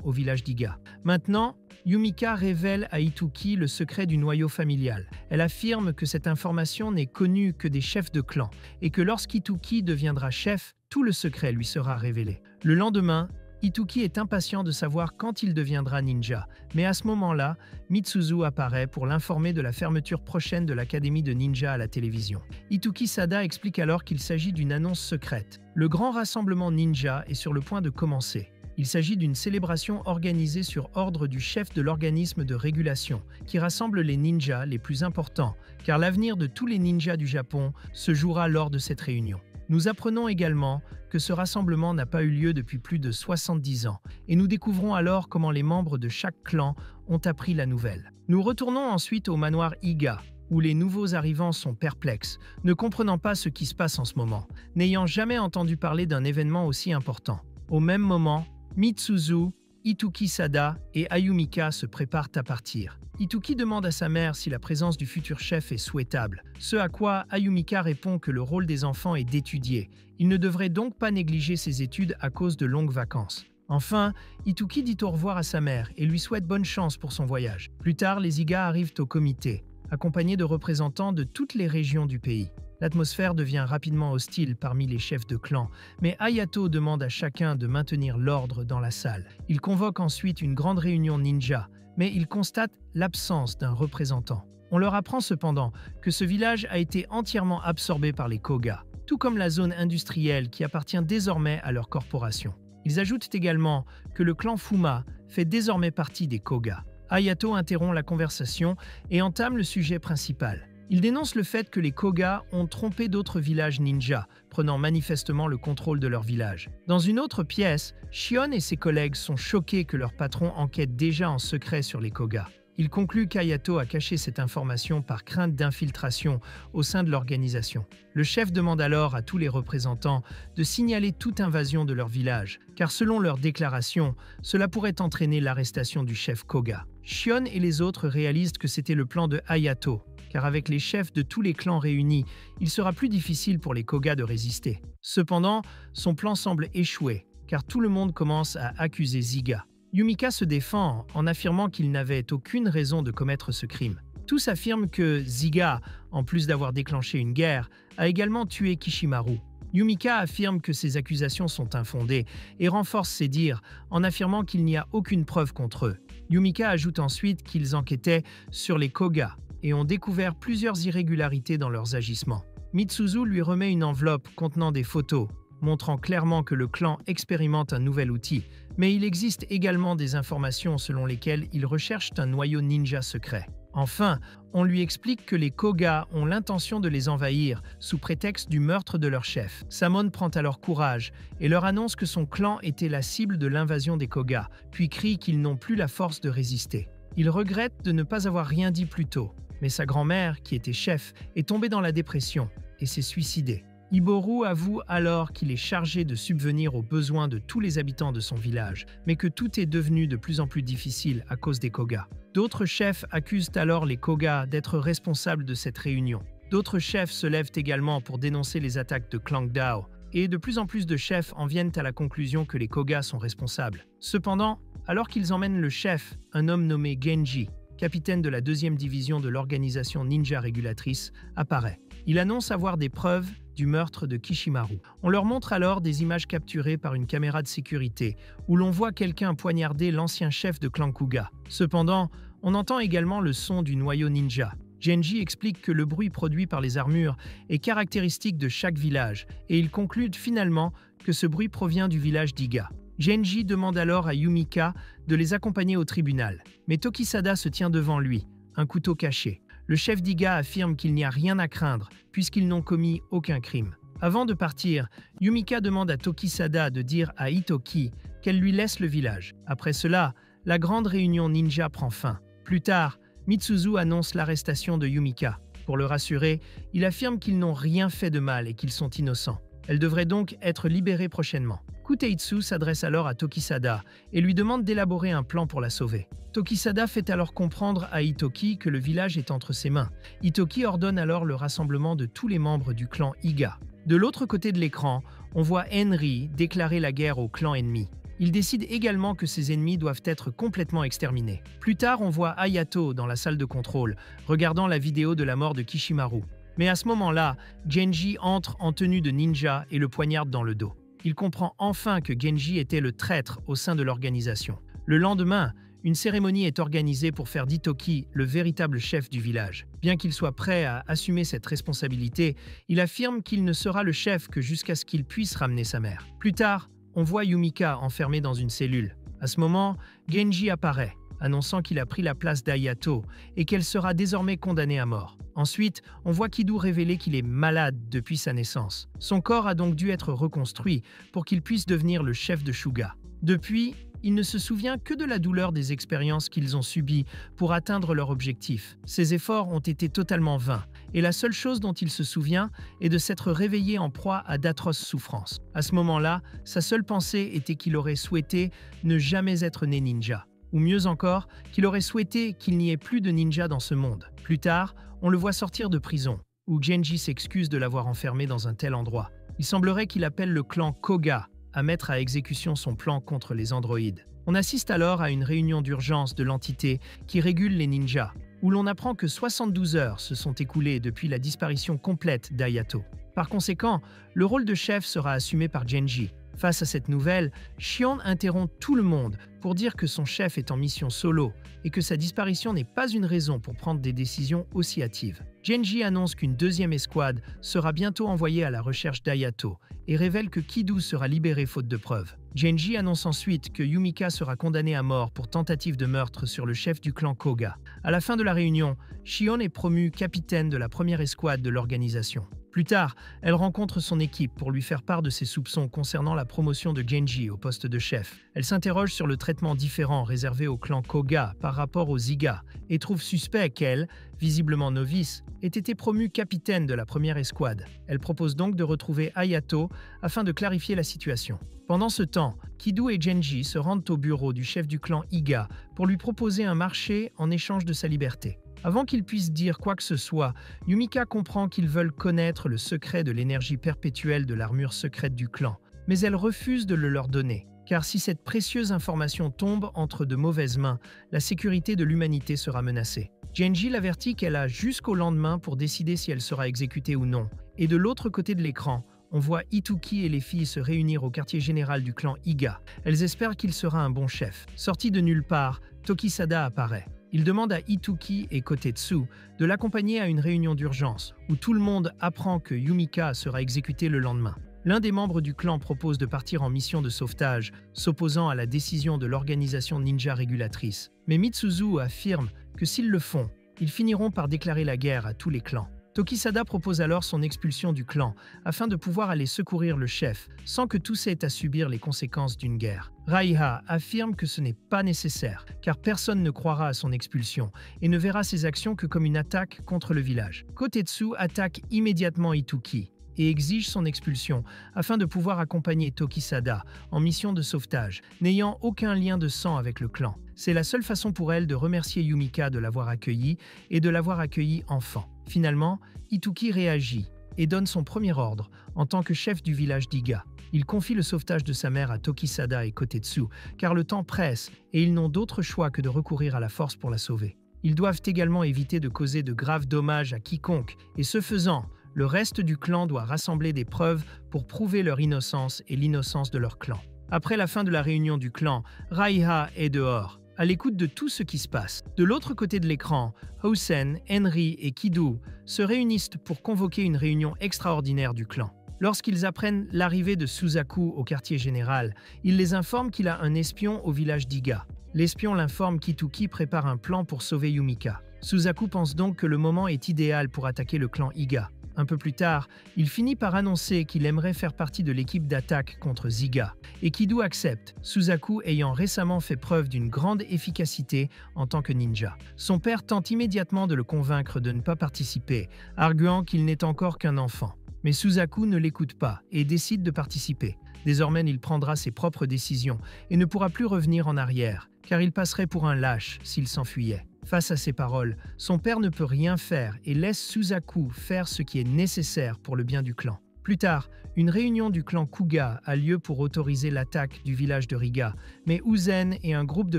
au village d'Iga. Maintenant, Yumika révèle à Ituki le secret du noyau familial. Elle affirme que cette information n'est connue que des chefs de clan et que lorsqu'Ituki deviendra chef, tout le secret lui sera révélé. Le lendemain, Ituki est impatient de savoir quand il deviendra ninja, mais à ce moment-là, Mitsuzu apparaît pour l'informer de la fermeture prochaine de l'académie de ninja à la télévision. Ituki Sada explique alors qu'il s'agit d'une annonce secrète. Le grand rassemblement ninja est sur le point de commencer. Il s'agit d'une célébration organisée sur ordre du chef de l'organisme de régulation, qui rassemble les ninjas les plus importants, car l'avenir de tous les ninjas du Japon se jouera lors de cette réunion. Nous apprenons également que ce rassemblement n'a pas eu lieu depuis plus de 70 ans, et nous découvrons alors comment les membres de chaque clan ont appris la nouvelle. Nous retournons ensuite au manoir Iga, où les nouveaux arrivants sont perplexes, ne comprenant pas ce qui se passe en ce moment, n'ayant jamais entendu parler d'un événement aussi important. Au même moment, Mitsuzu, Ituki Sada et Ayumika se préparent à partir. Ituki demande à sa mère si la présence du futur chef est souhaitable, ce à quoi Ayumika répond que le rôle des enfants est d'étudier. Il ne devrait donc pas négliger ses études à cause de longues vacances. Enfin, Ituki dit au revoir à sa mère et lui souhaite bonne chance pour son voyage. Plus tard, les Iga arrivent au comité, accompagnés de représentants de toutes les régions du pays. L'atmosphère devient rapidement hostile parmi les chefs de clan, mais Hayato demande à chacun de maintenir l'ordre dans la salle. Il convoque ensuite une grande réunion ninja, mais il constate l'absence d'un représentant. On leur apprend cependant que ce village a été entièrement absorbé par les Koga, tout comme la zone industrielle qui appartient désormais à leur corporation. Ils ajoutent également que le clan Fuma fait désormais partie des Koga. Hayato interrompt la conversation et entame le sujet principal. Il dénonce le fait que les Koga ont trompé d'autres villages ninja, prenant manifestement le contrôle de leur village. Dans une autre pièce, Shion et ses collègues sont choqués que leur patron enquête déjà en secret sur les Koga. Il conclut qu'Hayato a caché cette information par crainte d'infiltration au sein de l'organisation. Le chef demande alors à tous les représentants de signaler toute invasion de leur village, car selon leur déclaration, cela pourrait entraîner l'arrestation du chef Koga. Shion et les autres réalisent que c'était le plan de Hayato, car avec les chefs de tous les clans réunis, il sera plus difficile pour les Koga de résister. Cependant, son plan semble échouer, car tout le monde commence à accuser Ziga. Yumika se défend en affirmant qu'il n'avait aucune raison de commettre ce crime. Tous affirment que Ziga, en plus d'avoir déclenché une guerre, a également tué Kishimaru. Yumika affirme que ces accusations sont infondées et renforce ses dires en affirmant qu'il n'y a aucune preuve contre eux. Yumika ajoute ensuite qu'ils enquêtaient sur les Koga et ont découvert plusieurs irrégularités dans leurs agissements. Mitsuzu lui remet une enveloppe contenant des photos, montrant clairement que le clan expérimente un nouvel outil, mais il existe également des informations selon lesquelles ils recherchent un noyau ninja secret. Enfin, on lui explique que les Koga ont l'intention de les envahir sous prétexte du meurtre de leur chef. Samon prend alors courage et leur annonce que son clan était la cible de l'invasion des Koga, puis crie qu'ils n'ont plus la force de résister. Il regrette de ne pas avoir rien dit plus tôt, mais sa grand-mère, qui était chef, est tombée dans la dépression et s'est suicidée. Iboru avoue alors qu'il est chargé de subvenir aux besoins de tous les habitants de son village, mais que tout est devenu de plus en plus difficile à cause des Koga. D'autres chefs accusent alors les Koga d'être responsables de cette réunion. D'autres chefs se lèvent également pour dénoncer les attaques de Klangdao, et de plus en plus de chefs en viennent à la conclusion que les Koga sont responsables. Cependant, alors qu'ils emmènent le chef, un homme nommé Genji, capitaine de la 2e division de l'organisation ninja régulatrice, apparaît. Il annonce avoir des preuves du meurtre de Kishimaru. On leur montre alors des images capturées par une caméra de sécurité, où l'on voit quelqu'un poignarder l'ancien chef de clan Kuga. Cependant, on entend également le son du noyau ninja. Genji explique que le bruit produit par les armures est caractéristique de chaque village, et il conclut finalement que ce bruit provient du village d'Iga. Genji demande alors à Yumika de les accompagner au tribunal, mais Tokisada se tient devant lui, un couteau caché. Le chef d'Iga affirme qu'il n'y a rien à craindre, puisqu'ils n'ont commis aucun crime. Avant de partir, Yumika demande à Tokisada de dire à Itoki qu'elle lui laisse le village. Après cela, la grande réunion ninja prend fin. Plus tard, Mitsuzu annonce l'arrestation de Yumika. Pour le rassurer, il affirme qu'ils n'ont rien fait de mal et qu'ils sont innocents. Elle devrait donc être libérée prochainement. Kuteitsu s'adresse alors à Tokisada et lui demande d'élaborer un plan pour la sauver. Tokisada fait alors comprendre à Itoki que le village est entre ses mains. Itoki ordonne alors le rassemblement de tous les membres du clan Iga. De l'autre côté de l'écran, on voit Henry déclarer la guerre au clan ennemi. Il décide également que ses ennemis doivent être complètement exterminés. Plus tard, on voit Hayato dans la salle de contrôle, regardant la vidéo de la mort de Kishimaru. Mais à ce moment-là, Genji entre en tenue de ninja et le poignarde dans le dos. Il comprend enfin que Genji était le traître au sein de l'organisation. Le lendemain, une cérémonie est organisée pour faire d'Itoki le véritable chef du village. Bien qu'il soit prêt à assumer cette responsabilité, il affirme qu'il ne sera le chef que jusqu'à ce qu'il puisse ramener sa mère. Plus tard, on voit Yumika enfermée dans une cellule. À ce moment, Genji apparaît, annonçant qu'il a pris la place d'Hayato et qu'elle sera désormais condamnée à mort. Ensuite, on voit Kido révéler qu'il est malade depuis sa naissance. Son corps a donc dû être reconstruit pour qu'il puisse devenir le chef de Shuga. Depuis, il ne se souvient que de la douleur des expériences qu'ils ont subies pour atteindre leur objectif. Ses efforts ont été totalement vains, et la seule chose dont il se souvient est de s'être réveillé en proie à d'atroces souffrances. À ce moment-là, sa seule pensée était qu'il aurait souhaité ne jamais être né ninja. Ou mieux encore, qu'il aurait souhaité qu'il n'y ait plus de ninja dans ce monde. Plus tard, on le voit sortir de prison, où Genji s'excuse de l'avoir enfermé dans un tel endroit. Il semblerait qu'il appelle le clan Koga à mettre à exécution son plan contre les androïdes. On assiste alors à une réunion d'urgence de l'entité qui régule les ninjas, où l'on apprend que 72 heures se sont écoulées depuis la disparition complète d'Hayato. Par conséquent, le rôle de chef sera assumé par Genji. Face à cette nouvelle, Shion interrompt tout le monde pour dire que son chef est en mission solo et que sa disparition n'est pas une raison pour prendre des décisions aussi hâtives. Genji annonce qu'une deuxième escouade sera bientôt envoyée à la recherche d'Hayato et révèle que Kido sera libéré faute de preuves. Genji annonce ensuite que Yumika sera condamnée à mort pour tentative de meurtre sur le chef du clan Koga. À la fin de la réunion, Shion est promu capitaine de la première escouade de l'organisation. Plus tard, elle rencontre son équipe pour lui faire part de ses soupçons concernant la promotion de Genji au poste de chef. Elle s'interroge sur le traitement différent réservé au clan Koga par rapport aux Iga et trouve suspect qu'elle, visiblement novice, ait été promue capitaine de la première escouade. Elle propose donc de retrouver Hayato afin de clarifier la situation. Pendant ce temps, Kido et Genji se rendent au bureau du chef du clan Iga pour lui proposer un marché en échange de sa liberté. Avant qu'ils puissent dire quoi que ce soit, Yumika comprend qu'ils veulent connaître le secret de l'énergie perpétuelle de l'armure secrète du clan, mais elle refuse de le leur donner, car si cette précieuse information tombe entre de mauvaises mains, la sécurité de l'humanité sera menacée. Genji l'avertit qu'elle a jusqu'au lendemain pour décider si elle sera exécutée ou non, et de l'autre côté de l'écran, on voit Ituki et les filles se réunir au quartier général du clan Iga. Elles espèrent qu'il sera un bon chef. Sorti de nulle part, Tokisada apparaît. Il demande à Ituki et Kotetsu de l'accompagner à une réunion d'urgence, où tout le monde apprend que Yumika sera exécutée le lendemain. L'un des membres du clan propose de partir en mission de sauvetage, s'opposant à la décision de l'organisation ninja régulatrice. Mais Mitsuzu affirme que s'ils le font, ils finiront par déclarer la guerre à tous les clans. Tokisada propose alors son expulsion du clan, afin de pouvoir aller secourir le chef, sans que tous aient à subir les conséquences d'une guerre. Raiha affirme que ce n'est pas nécessaire, car personne ne croira à son expulsion, et ne verra ses actions que comme une attaque contre le village. Kotetsu attaque immédiatement Ituki, et exige son expulsion, afin de pouvoir accompagner Tokisada en mission de sauvetage, n'ayant aucun lien de sang avec le clan. C'est la seule façon pour elle de remercier Yumika de l'avoir accueillie, et de l'avoir accueillie enfant. Finalement, Ituki réagit et donne son premier ordre en tant que chef du village d'Iga. Il confie le sauvetage de sa mère à Tokisada et Kotetsu, car le temps presse et ils n'ont d'autre choix que de recourir à la force pour la sauver. Ils doivent également éviter de causer de graves dommages à quiconque, et ce faisant, le reste du clan doit rassembler des preuves pour prouver leur innocence et l'innocence de leur clan. Après la fin de la réunion du clan, Raiha est dehors, à l'écoute de tout ce qui se passe. De l'autre côté de l'écran, Housen, Henry et Kido se réunissent pour convoquer une réunion extraordinaire du clan. Lorsqu'ils apprennent l'arrivée de Suzaku au quartier général, ils les informent qu'il a un espion au village d'Iga. L'espion l'informe qu'Ituki prépare un plan pour sauver Yumika. Suzaku pense donc que le moment est idéal pour attaquer le clan Iga. Un peu plus tard, il finit par annoncer qu'il aimerait faire partie de l'équipe d'attaque contre Ziga, et Kido accepte, Suzaku ayant récemment fait preuve d'une grande efficacité en tant que ninja. Son père tente immédiatement de le convaincre de ne pas participer, arguant qu'il n'est encore qu'un enfant. Mais Suzaku ne l'écoute pas et décide de participer. Désormais, il prendra ses propres décisions et ne pourra plus revenir en arrière, car il passerait pour un lâche s'il s'enfuyait. Face à ces paroles, son père ne peut rien faire et laisse Suzaku faire ce qui est nécessaire pour le bien du clan. Plus tard, une réunion du clan Kuga a lieu pour autoriser l'attaque du village de Riga, mais Uzen et un groupe de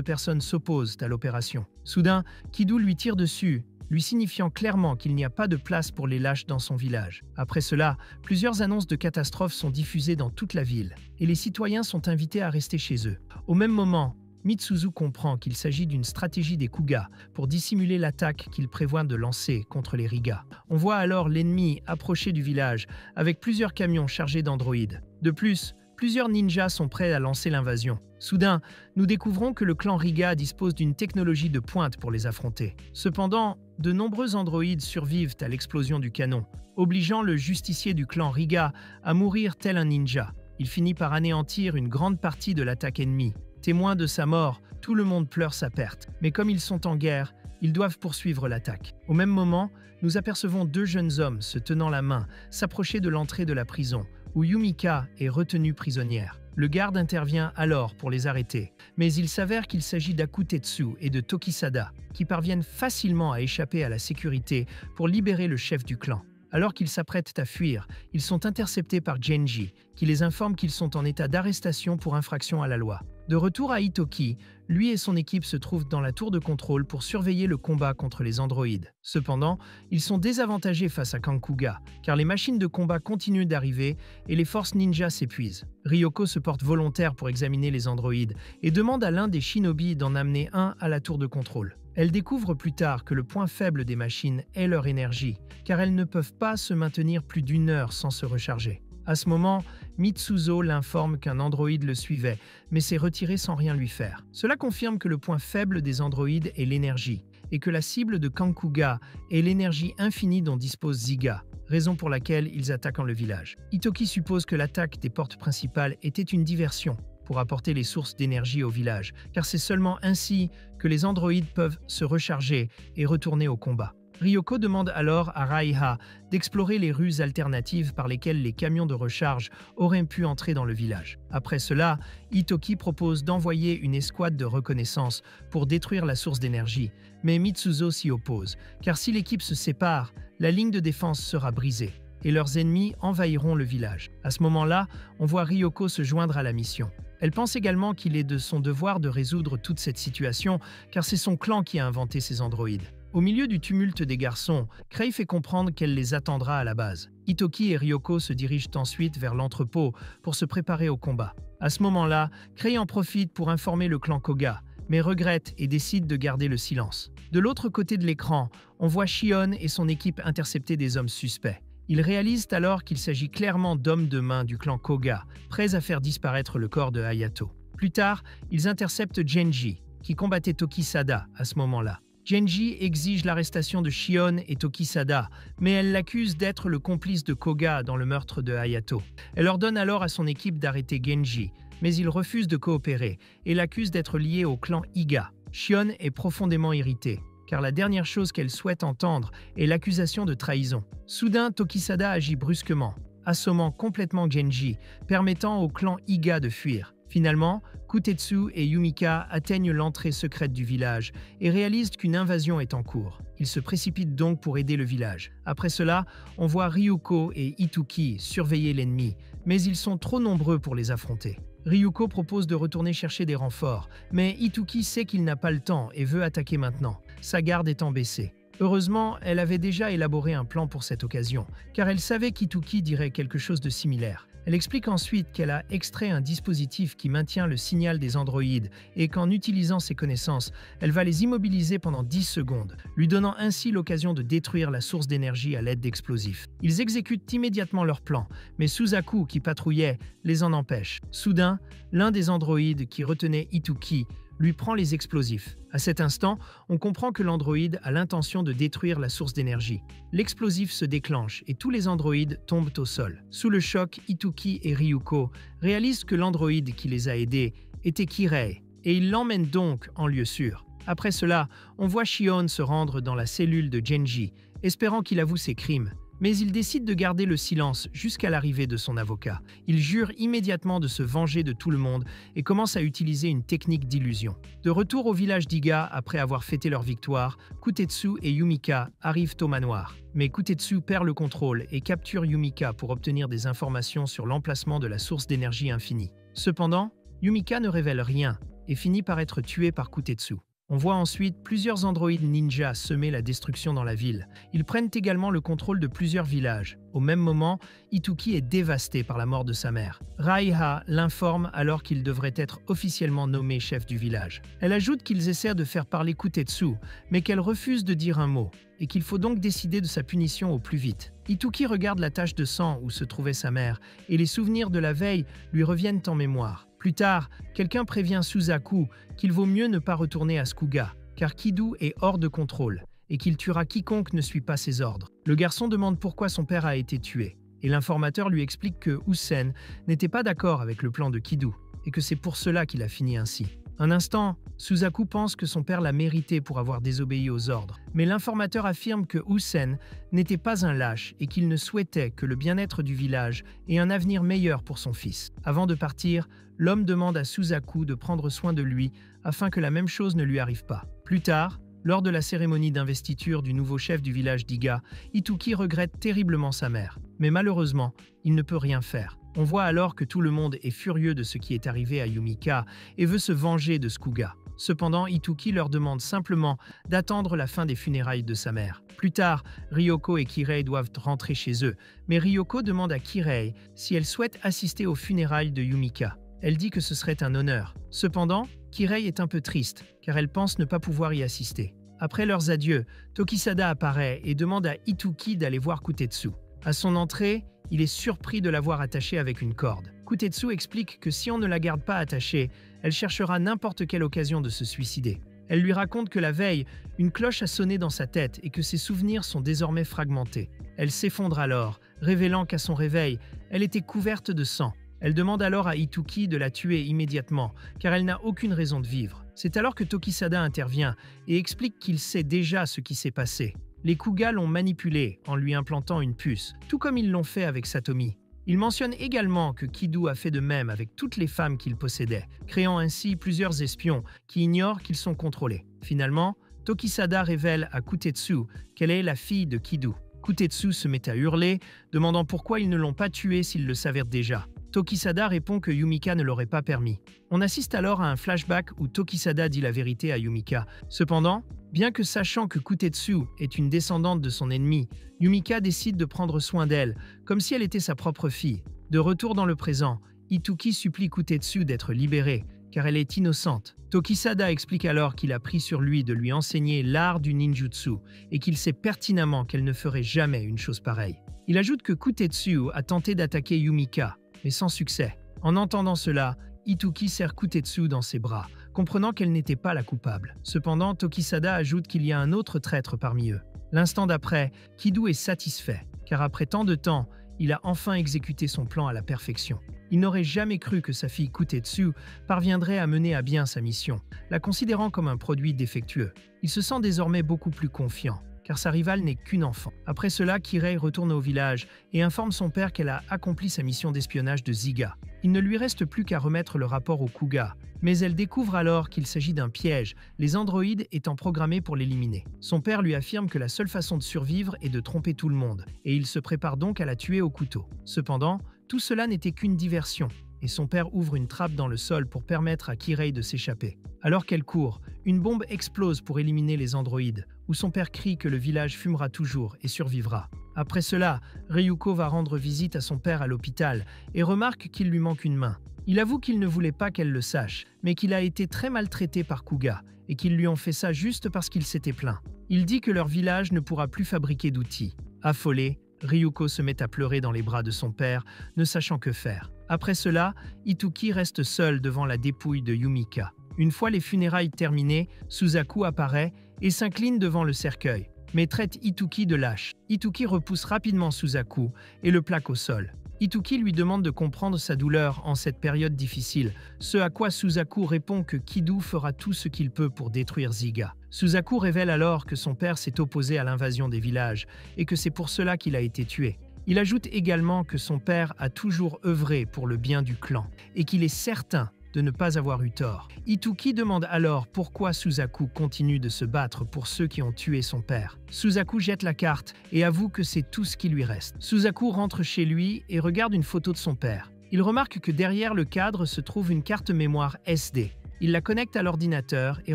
personnes s'opposent à l'opération. Soudain, Kido lui tire dessus, lui signifiant clairement qu'il n'y a pas de place pour les lâches dans son village. Après cela, plusieurs annonces de catastrophes sont diffusées dans toute la ville, et les citoyens sont invités à rester chez eux. Au même moment, Mitsuzu comprend qu'il s'agit d'une stratégie des Kuga pour dissimuler l'attaque qu'ils prévoient de lancer contre les Riga. On voit alors l'ennemi approcher du village avec plusieurs camions chargés d'androïdes. De plus, plusieurs ninjas sont prêts à lancer l'invasion. Soudain, nous découvrons que le clan Riga dispose d'une technologie de pointe pour les affronter. Cependant, de nombreux androïdes survivent à l'explosion du canon, obligeant le justicier du clan Riga à mourir tel un ninja. Il finit par anéantir une grande partie de l'attaque ennemie. Témoin de sa mort, tout le monde pleure sa perte. Mais comme ils sont en guerre, ils doivent poursuivre l'attaque. Au même moment, nous apercevons deux jeunes hommes se tenant la main s'approcher de l'entrée de la prison, où Yumika est retenue prisonnière. Le garde intervient alors pour les arrêter, mais il s'avère qu'il s'agit d'Akutetsu et de Tokisada, qui parviennent facilement à échapper à la sécurité pour libérer le chef du clan. Alors qu'ils s'apprêtent à fuir, ils sont interceptés par Genji, qui les informe qu'ils sont en état d'arrestation pour infraction à la loi. De retour à Itoki, lui et son équipe se trouvent dans la tour de contrôle pour surveiller le combat contre les androïdes. Cependant, ils sont désavantagés face à Kankuga, car les machines de combat continuent d'arriver et les forces ninja s'épuisent. Ryoko se porte volontaire pour examiner les androïdes et demande à l'un des shinobi d'en amener un à la tour de contrôle. Elle découvre plus tard que le point faible des machines est leur énergie, car elles ne peuvent pas se maintenir plus d'une heure sans se recharger. À ce moment, Mitsuzo l'informe qu'un androïde le suivait, mais s'est retiré sans rien lui faire. Cela confirme que le point faible des androïdes est l'énergie, et que la cible de Kankuga est l'énergie infinie dont dispose Ziga, raison pour laquelle ils attaquent le village. Itoki suppose que l'attaque des portes principales était une diversion pour apporter les sources d'énergie au village, car c'est seulement ainsi que les androïdes peuvent se recharger et retourner au combat. Ryoko demande alors à Raiha d'explorer les rues alternatives par lesquelles les camions de recharge auraient pu entrer dans le village. Après cela, Itoki propose d'envoyer une escouade de reconnaissance pour détruire la source d'énergie, mais Mitsuzo s'y oppose, car si l'équipe se sépare, la ligne de défense sera brisée et leurs ennemis envahiront le village. À ce moment-là, on voit Ryoko se joindre à la mission. Elle pense également qu'il est de son devoir de résoudre toute cette situation, car c'est son clan qui a inventé ces androïdes. Au milieu du tumulte des garçons, Krei fait comprendre qu'elle les attendra à la base. Itoki et Ryoko se dirigent ensuite vers l'entrepôt pour se préparer au combat. À ce moment-là, Krei en profite pour informer le clan Koga, mais regrette et décide de garder le silence. De l'autre côté de l'écran, on voit Shion et son équipe intercepter des hommes suspects. Ils réalisent alors qu'il s'agit clairement d'hommes de main du clan Koga, prêts à faire disparaître le corps de Hayato. Plus tard, ils interceptent Genji, qui combattait Tokisada à ce moment-là. Genji exige l'arrestation de Shion et Tokisada, mais elle l'accuse d'être le complice de Koga dans le meurtre de Hayato. Elle ordonne alors à son équipe d'arrêter Genji, mais il refuse de coopérer et l'accuse d'être lié au clan Iga. Shion est profondément irritée, car la dernière chose qu'elle souhaite entendre est l'accusation de trahison. Soudain, Tokisada agit brusquement, assommant complètement Genji, permettant au clan Iga de fuir. Finalement, Kutetsu et Yumika atteignent l'entrée secrète du village et réalisent qu'une invasion est en cours. Ils se précipitent donc pour aider le village. Après cela, on voit Ryuko et Ituki surveiller l'ennemi, mais ils sont trop nombreux pour les affronter. Ryuko propose de retourner chercher des renforts, mais Ituki sait qu'il n'a pas le temps et veut attaquer maintenant, sa garde étant baissée. Heureusement, elle avait déjà élaboré un plan pour cette occasion, car elle savait qu'Ituki dirait quelque chose de similaire. Elle explique ensuite qu'elle a extrait un dispositif qui maintient le signal des androïdes et qu'en utilisant ses connaissances, elle va les immobiliser pendant 10 secondes, lui donnant ainsi l'occasion de détruire la source d'énergie à l'aide d'explosifs. Ils exécutent immédiatement leur plan, mais Suzaku, qui patrouillait, les en empêche. Soudain, l'un des androïdes qui retenait Ituki lui prend les explosifs. À cet instant, on comprend que l'androïde a l'intention de détruire la source d'énergie. L'explosif se déclenche et tous les androïdes tombent au sol. Sous le choc, Ituki et Ryuko réalisent que l'androïde qui les a aidés était Kirei, et ils l'emmènent donc en lieu sûr. Après cela, on voit Shion se rendre dans la cellule de Genji, espérant qu'il avoue ses crimes. Mais il décide de garder le silence jusqu'à l'arrivée de son avocat. Il jure immédiatement de se venger de tout le monde et commence à utiliser une technique d'illusion. De retour au village d'Iga, après avoir fêté leur victoire, Kutetsu et Yumika arrivent au manoir. Mais Kutetsu perd le contrôle et capture Yumika pour obtenir des informations sur l'emplacement de la source d'énergie infinie. Cependant, Yumika ne révèle rien et finit par être tuée par Kutetsu. On voit ensuite plusieurs androïdes ninjas semer la destruction dans la ville. Ils prennent également le contrôle de plusieurs villages. Au même moment, Ituki est dévasté par la mort de sa mère. Raiha l'informe alors qu'il devrait être officiellement nommé chef du village. Elle ajoute qu'ils essaient de faire parler Kutetsu, mais qu'elle refuse de dire un mot, et qu'il faut donc décider de sa punition au plus vite. Ituki regarde la tache de sang où se trouvait sa mère, et les souvenirs de la veille lui reviennent en mémoire. Plus tard, quelqu'un prévient Suzaku qu'il vaut mieux ne pas retourner à Skuga, car Kidu est hors de contrôle, et qu'il tuera quiconque ne suit pas ses ordres. Le garçon demande pourquoi son père a été tué, et l'informateur lui explique que Usen n'était pas d'accord avec le plan de Kidu, et que c'est pour cela qu'il a fini ainsi. Un instant, Suzaku pense que son père l'a mérité pour avoir désobéi aux ordres, mais l'informateur affirme que Usen n'était pas un lâche et qu'il ne souhaitait que le bien-être du village et un avenir meilleur pour son fils. Avant de partir, l'homme demande à Suzaku de prendre soin de lui afin que la même chose ne lui arrive pas. Plus tard, lors de la cérémonie d'investiture du nouveau chef du village d'Iga, Ituki regrette terriblement sa mère. Mais malheureusement, il ne peut rien faire. On voit alors que tout le monde est furieux de ce qui est arrivé à Yumika et veut se venger de Skuga. Cependant, Ituki leur demande simplement d'attendre la fin des funérailles de sa mère. Plus tard, Ryoko et Kirei doivent rentrer chez eux, mais Ryoko demande à Kirei si elle souhaite assister aux funérailles de Yumika. Elle dit que ce serait un honneur. Cependant, Kirei est un peu triste, car elle pense ne pas pouvoir y assister. Après leurs adieux, Tokisada apparaît et demande à Ituki d'aller voir Kutetsu. À son entrée, il est surpris de la voir attachée avec une corde. Kutetsu explique que si on ne la garde pas attachée, elle cherchera n'importe quelle occasion de se suicider. Elle lui raconte que la veille, une cloche a sonné dans sa tête et que ses souvenirs sont désormais fragmentés. Elle s'effondre alors, révélant qu'à son réveil, elle était couverte de sang. Elle demande alors à Ituki de la tuer immédiatement, car elle n'a aucune raison de vivre. C'est alors que Tokisada intervient et explique qu'il sait déjà ce qui s'est passé. Les Kuga l'ont manipulé en lui implantant une puce, tout comme ils l'ont fait avec Satomi. Il mentionne également que Kidu a fait de même avec toutes les femmes qu'il possédait, créant ainsi plusieurs espions qui ignorent qu'ils sont contrôlés. Finalement, Tokisada révèle à Kutetsu qu'elle est la fille de Kidu. Kutetsu se met à hurler, demandant pourquoi ils ne l'ont pas tuée s'ils le savaient déjà. Tokisada répond que Yumika ne l'aurait pas permis. On assiste alors à un flashback où Tokisada dit la vérité à Yumika. Cependant, bien que sachant que Kutetsu est une descendante de son ennemi, Yumika décide de prendre soin d'elle, comme si elle était sa propre fille. De retour dans le présent, Ituki supplie Kutetsu d'être libérée, car elle est innocente. Tokisada explique alors qu'il a pris sur lui de lui enseigner l'art du ninjutsu et qu'il sait pertinemment qu'elle ne ferait jamais une chose pareille. Il ajoute que Kutetsu a tenté d'attaquer Yumika, mais sans succès. En entendant cela, Ituki serre Kutetsu dans ses bras, comprenant qu'elle n'était pas la coupable. Cependant, Tokisada ajoute qu'il y a un autre traître parmi eux. L'instant d'après, Kidu est satisfait, car après tant de temps, il a enfin exécuté son plan à la perfection. Il n'aurait jamais cru que sa fille Kutetsu parviendrait à mener à bien sa mission, la considérant comme un produit défectueux. Il se sent désormais beaucoup plus confiant, car sa rivale n'est qu'une enfant. Après cela, Kirei retourne au village et informe son père qu'elle a accompli sa mission d'espionnage de Ziga. Il ne lui reste plus qu'à remettre le rapport au Kuga, mais elle découvre alors qu'il s'agit d'un piège, les androïdes étant programmés pour l'éliminer. Son père lui affirme que la seule façon de survivre est de tromper tout le monde, et il se prépare donc à la tuer au couteau. Cependant, tout cela n'était qu'une diversion, et son père ouvre une trappe dans le sol pour permettre à Kirei de s'échapper. Alors qu'elle court, une bombe explose pour éliminer les androïdes, où son père crie que le village fumera toujours et survivra. Après cela, Ryuko va rendre visite à son père à l'hôpital et remarque qu'il lui manque une main. Il avoue qu'il ne voulait pas qu'elle le sache, mais qu'il a été très maltraité par Kuga et qu'ils lui ont fait ça juste parce qu'il s'était plaint. Il dit que leur village ne pourra plus fabriquer d'outils. Affolé, Ryuko se met à pleurer dans les bras de son père, ne sachant que faire. Après cela, Ituki reste seul devant la dépouille de Yumika. Une fois les funérailles terminées, Suzaku apparaît et s'incline devant le cercueil, mais traite Ituki de lâche. Ituki repousse rapidement Suzaku et le plaque au sol. Ituki lui demande de comprendre sa douleur en cette période difficile, ce à quoi Suzaku répond que Kido fera tout ce qu'il peut pour détruire Ziga. Suzaku révèle alors que son père s'est opposé à l'invasion des villages et que c'est pour cela qu'il a été tué. Il ajoute également que son père a toujours œuvré pour le bien du clan et qu'il est certain de ne pas avoir eu tort. Ituki demande alors pourquoi Suzaku continue de se battre pour ceux qui ont tué son père. Suzaku jette la carte et avoue que c'est tout ce qui lui reste. Suzaku rentre chez lui et regarde une photo de son père. Il remarque que derrière le cadre se trouve une carte mémoire SD. Il la connecte à l'ordinateur et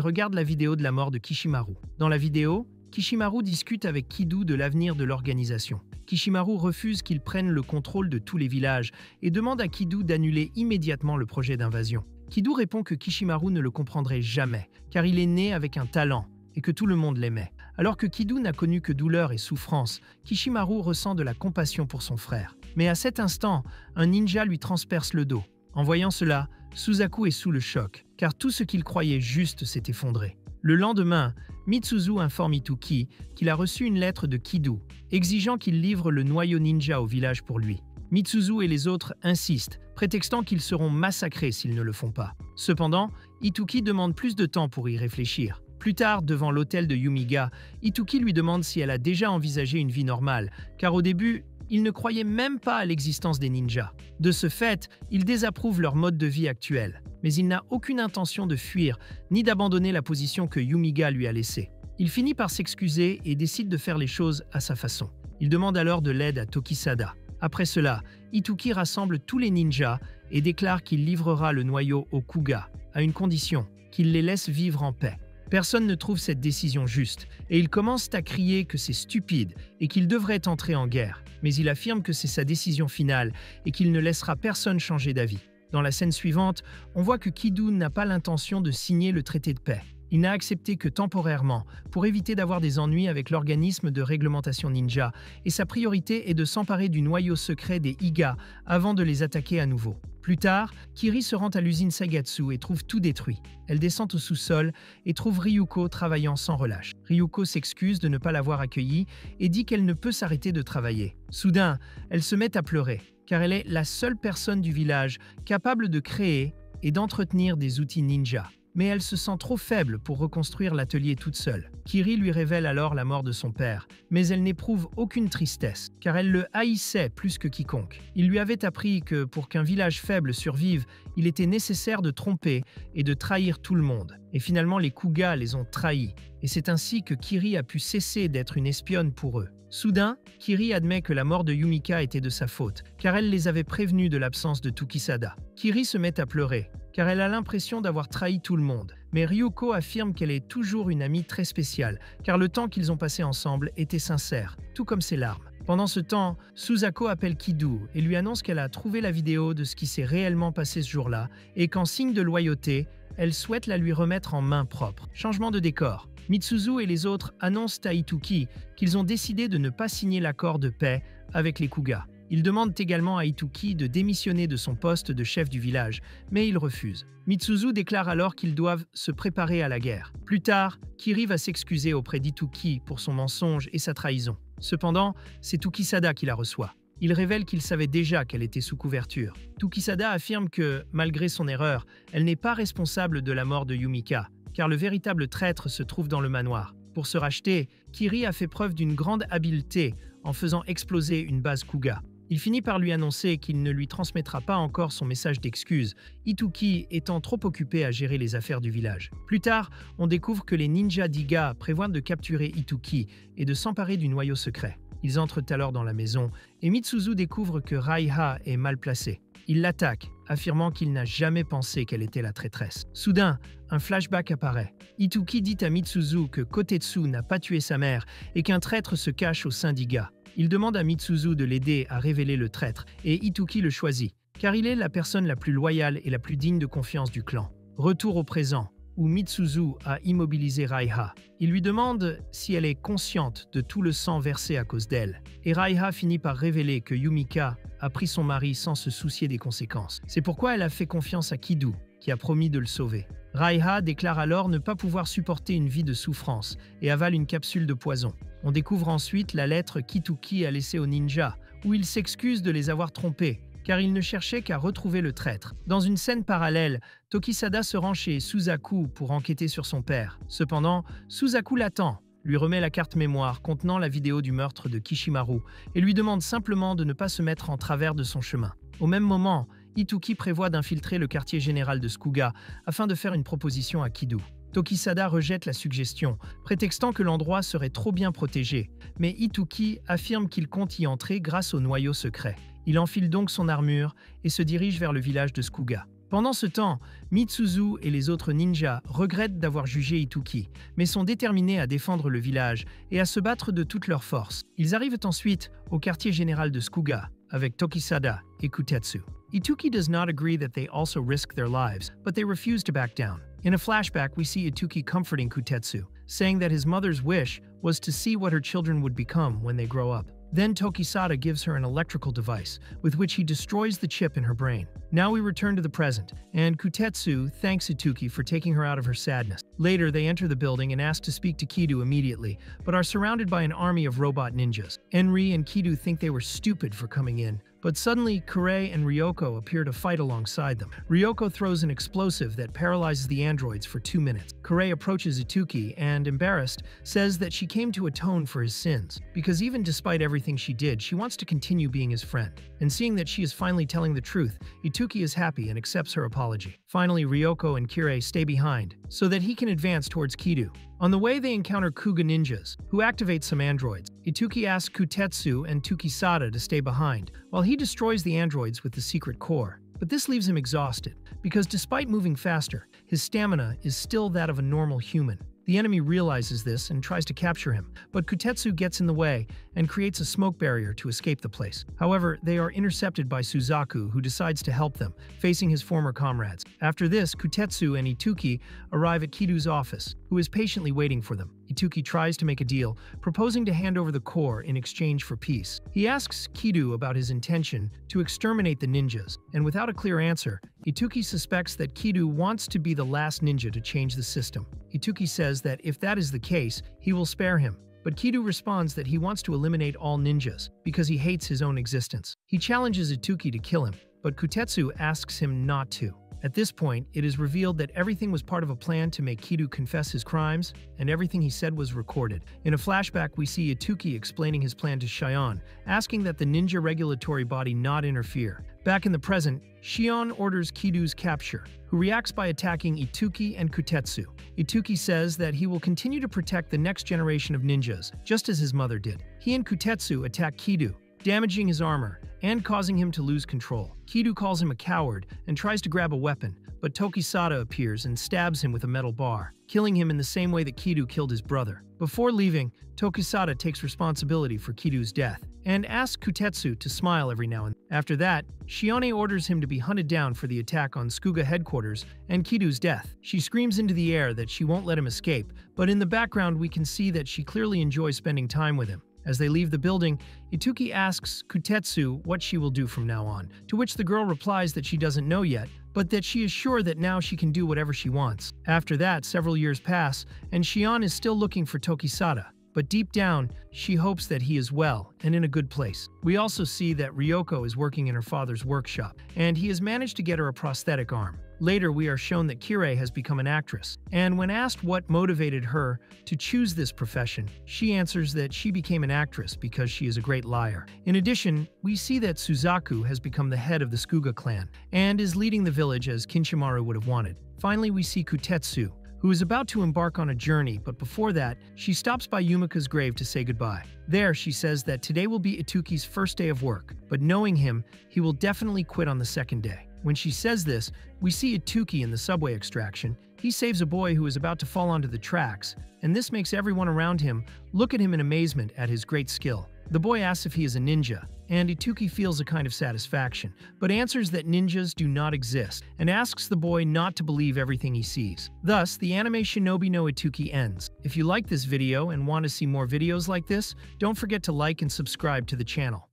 regarde la vidéo de la mort de Kishimaru. Dans la vidéo, Kishimaru discute avec Kido de l'avenir de l'organisation. Kishimaru refuse qu'il prenne le contrôle de tous les villages et demande à Kido d'annuler immédiatement le projet d'invasion. Kido répond que Kishimaru ne le comprendrait jamais, car il est né avec un talent et que tout le monde l'aimait. Alors que Kido n'a connu que douleur et souffrance, Kishimaru ressent de la compassion pour son frère. Mais à cet instant, un ninja lui transperce le dos. En voyant cela, Suzaku est sous le choc, car tout ce qu'il croyait juste s'est effondré. Le lendemain, Mitsuzu informe Ituki qu'il a reçu une lettre de Kido, exigeant qu'il livre le noyau ninja au village pour lui. Mitsuzu et les autres insistent, prétextant qu'ils seront massacrés s'ils ne le font pas. Cependant, Ituki demande plus de temps pour y réfléchir. Plus tard, devant l'hôtel de Yumiga, Ituki lui demande si elle a déjà envisagé une vie normale, car au début, il ne croyait même pas à l'existence des ninjas. De ce fait, il désapprouve leur mode de vie actuel, mais il n'a aucune intention de fuir ni d'abandonner la position que Yumiga lui a laissée. Il finit par s'excuser et décide de faire les choses à sa façon. Il demande alors de l'aide à Tokisada. Après cela, Ituki rassemble tous les ninjas et déclare qu'il livrera le noyau aux Kuga, à une condition, qu'il les laisse vivre en paix. Personne ne trouve cette décision juste, et ils commencent à crier que c'est stupide et qu'il devrait entrer en guerre. Mais il affirme que c'est sa décision finale et qu'il ne laissera personne changer d'avis. Dans la scène suivante, on voit que Kido n'a pas l'intention de signer le traité de paix. Il n'a accepté que temporairement, pour éviter d'avoir des ennuis avec l'organisme de réglementation ninja, et sa priorité est de s'emparer du noyau secret des Iga avant de les attaquer à nouveau. Plus tard, Kiri se rend à l'usine Sagatsu et trouve tout détruit. Elle descend au sous-sol et trouve Ryuko travaillant sans relâche. Ryuko s'excuse de ne pas l'avoir accueillie et dit qu'elle ne peut s'arrêter de travailler. Soudain, elle se met à pleurer, car elle est la seule personne du village capable de créer et d'entretenir des outils ninja. Mais elle se sent trop faible pour reconstruire l'atelier toute seule. Kiri lui révèle alors la mort de son père, mais elle n'éprouve aucune tristesse, car elle le haïssait plus que quiconque. Il lui avait appris que pour qu'un village faible survive, il était nécessaire de tromper et de trahir tout le monde. Et finalement, les Kuga les ont trahis, et c'est ainsi que Kiri a pu cesser d'être une espionne pour eux. Soudain, Kiri admet que la mort de Yumika était de sa faute, car elle les avait prévenus de l'absence de Tokisada. Kiri se met à pleurer, car elle a l'impression d'avoir trahi tout le monde. Mais Ryuko affirme qu'elle est toujours une amie très spéciale, car le temps qu'ils ont passé ensemble était sincère, tout comme ses larmes. Pendant ce temps, Suzaku appelle Kido et lui annonce qu'elle a trouvé la vidéo de ce qui s'est réellement passé ce jour-là, et qu'en signe de loyauté, elle souhaite la lui remettre en main propre. Changement de décor. Mitsuzu et les autres annoncent à Ituki qu'ils ont décidé de ne pas signer l'accord de paix avec les Kuga. Ils demandent également à Ituki de démissionner de son poste de chef du village, mais il refuse. Mitsuzu déclare alors qu'ils doivent se préparer à la guerre. Plus tard, Kiri va s'excuser auprès d'Ituki pour son mensonge et sa trahison. Cependant, c'est Tokisada qui la reçoit. Il révèle qu'il savait déjà qu'elle était sous couverture. Tokisada affirme que, malgré son erreur, elle n'est pas responsable de la mort de Yumika, car le véritable traître se trouve dans le manoir. Pour se racheter, Kiri a fait preuve d'une grande habileté en faisant exploser une base Kuga. Il finit par lui annoncer qu'il ne lui transmettra pas encore son message d'excuse, Ituki étant trop occupé à gérer les affaires du village. Plus tard, on découvre que les ninjas d'Iga prévoient de capturer Ituki et de s'emparer du noyau secret. Ils entrent alors dans la maison et Mitsuzu découvre que Raiha est mal placée. Il l'attaque, affirmant qu'il n'a jamais pensé qu'elle était la traîtresse. Soudain, un flashback apparaît. Ituki dit à Mitsuzu que Kotetsu n'a pas tué sa mère et qu'un traître se cache au sein d'Iga. Il demande à Mitsuzu de l'aider à révéler le traître et Ituki le choisit, car il est la personne la plus loyale et la plus digne de confiance du clan. Retour au présent, où Mitsuzu a immobilisé Raiha. Il lui demande si elle est consciente de tout le sang versé à cause d'elle. Et Raiha finit par révéler que Yumika a pris son mari sans se soucier des conséquences. C'est pourquoi elle a fait confiance à Kido, qui a promis de le sauver. Raiha déclare alors ne pas pouvoir supporter une vie de souffrance et avale une capsule de poison. On découvre ensuite la lettre qu'Ituki a laissée au ninja, où il s'excuse de les avoir trompés, car il ne cherchait qu'à retrouver le traître. Dans une scène parallèle, Tokisada se rend chez Suzaku pour enquêter sur son père. Cependant, Suzaku l'attend, lui remet la carte mémoire contenant la vidéo du meurtre de Kishimaru et lui demande simplement de ne pas se mettre en travers de son chemin. Au même moment, Ituki prévoit d'infiltrer le quartier général de Suga afin de faire une proposition à Kido. Tokisada rejette la suggestion, prétextant que l'endroit serait trop bien protégé, mais Ituki affirme qu'il compte y entrer grâce au noyau secret. Il enfile donc son armure et se dirige vers le village de Suga. Pendant ce temps, Mitsuzu et les autres ninjas regrettent d'avoir jugé Ituki, mais sont déterminés à défendre le village et à se battre de toutes leurs forces. Ils arrivent ensuite au quartier général de Suga, avec Tokisada et Kutetsu. Ituki does not agree that they also risk their lives, but they refuse to back down. In a flashback, we see Ituki comforting Kutetsu, saying that his mother's wish was to see what her children would become when they grow up. Then Tokisada gives her an electrical device, with which he destroys the chip in her brain. Now we return to the present, and Kutetsu thanks Ituki for taking her out of her sadness. Later, they enter the building and ask to speak to Kido immediately, but are surrounded by an army of robot ninjas. Enri and Kido think they were stupid for coming in, but suddenly Kurei and Ryoko appear to fight alongside them. Ryoko throws an explosive that paralyzes the androids for 2 minutes. Kurei approaches Ituki and, embarrassed, says that she came to atone for his sins, because even despite everything she did, she wants to continue being his friend. And seeing that she is finally telling the truth, Ituki is happy and accepts her apology. Finally, Ryoko and Kirei stay behind, so that he can advance towards Kido. On the way, they encounter Kuga ninjas, who activate some androids. Ituki asks Kutetsu and Tokisada to stay behind, while he destroys the androids with the secret core. But this leaves him exhausted, because despite moving faster, his stamina is still that of a normal human. The enemy realizes this and tries to capture him, but Kutetsu gets in the way and creates a smoke barrier to escape the place. However, they are intercepted by Suzaku, who decides to help them, facing his former comrades. After this, Kutetsu and Ituki arrive at Kido's office, who is patiently waiting for them. Ituki tries to make a deal, proposing to hand over the core in exchange for peace. He asks Kido about his intention to exterminate the ninjas, and without a clear answer, Ituki suspects that Kido wants to be the last ninja to change the system. Ituki says that if that is the case, he will spare him, but Kido responds that he wants to eliminate all ninjas because he hates his own existence. He challenges Ituki to kill him, but Kutetsu asks him not to. At this point, it is revealed that everything was part of a plan to make Kido confess his crimes, and everything he said was recorded. In a flashback, we see Ituki explaining his plan to Shion, asking that the ninja regulatory body not interfere. Back in the present, Shion orders Kido's capture, who reacts by attacking Ituki and Kutetsu. Ituki says that he will continue to protect the next generation of ninjas, just as his mother did. He and Kutetsu attack Kido, damaging his armor and causing him to lose control. Kido calls him a coward and tries to grab a weapon, but Tokisada appears and stabs him with a metal bar, killing him in the same way that Kido killed his brother. Before leaving, Tokisada takes responsibility for Kido's death and asks Kutetsu to smile every now and then. After that, Shione orders him to be hunted down for the attack on Suga headquarters and Kido's death. She screams into the air that she won't let him escape, but in the background we can see that she clearly enjoys spending time with him. As they leave the building, Ituki asks Kutetsu what she will do from now on, to which the girl replies that she doesn't know yet, but that she is sure that now she can do whatever she wants. After that, several years pass, and Shion is still looking for Tokisada, but deep down, she hopes that he is well and in a good place. We also see that Ryoko is working in her father's workshop, and he has managed to get her a prosthetic arm. Later, we are shown that Kirei has become an actress, and when asked what motivated her to choose this profession, she answers that she became an actress because she is a great liar. In addition, we see that Suzaku has become the head of the Suga clan, and is leading the village as Kinshimaru would have wanted. Finally, we see Kutetsu, who is about to embark on a journey, but before that, she stops by Yumika's grave to say goodbye. There, she says that today will be Ituki's first day of work, but knowing him, he will definitely quit on the second day. When she says this, we see Ituki in the subway extraction. He saves a boy who is about to fall onto the tracks, and this makes everyone around him look at him in amazement at his great skill. The boy asks if he is a ninja, and Ituki feels a kind of satisfaction, but answers that ninjas do not exist, and asks the boy not to believe everything he sees. Thus, the anime Shinobi no Ituki ends. If you like this video and want to see more videos like this, don't forget to like and subscribe to the channel.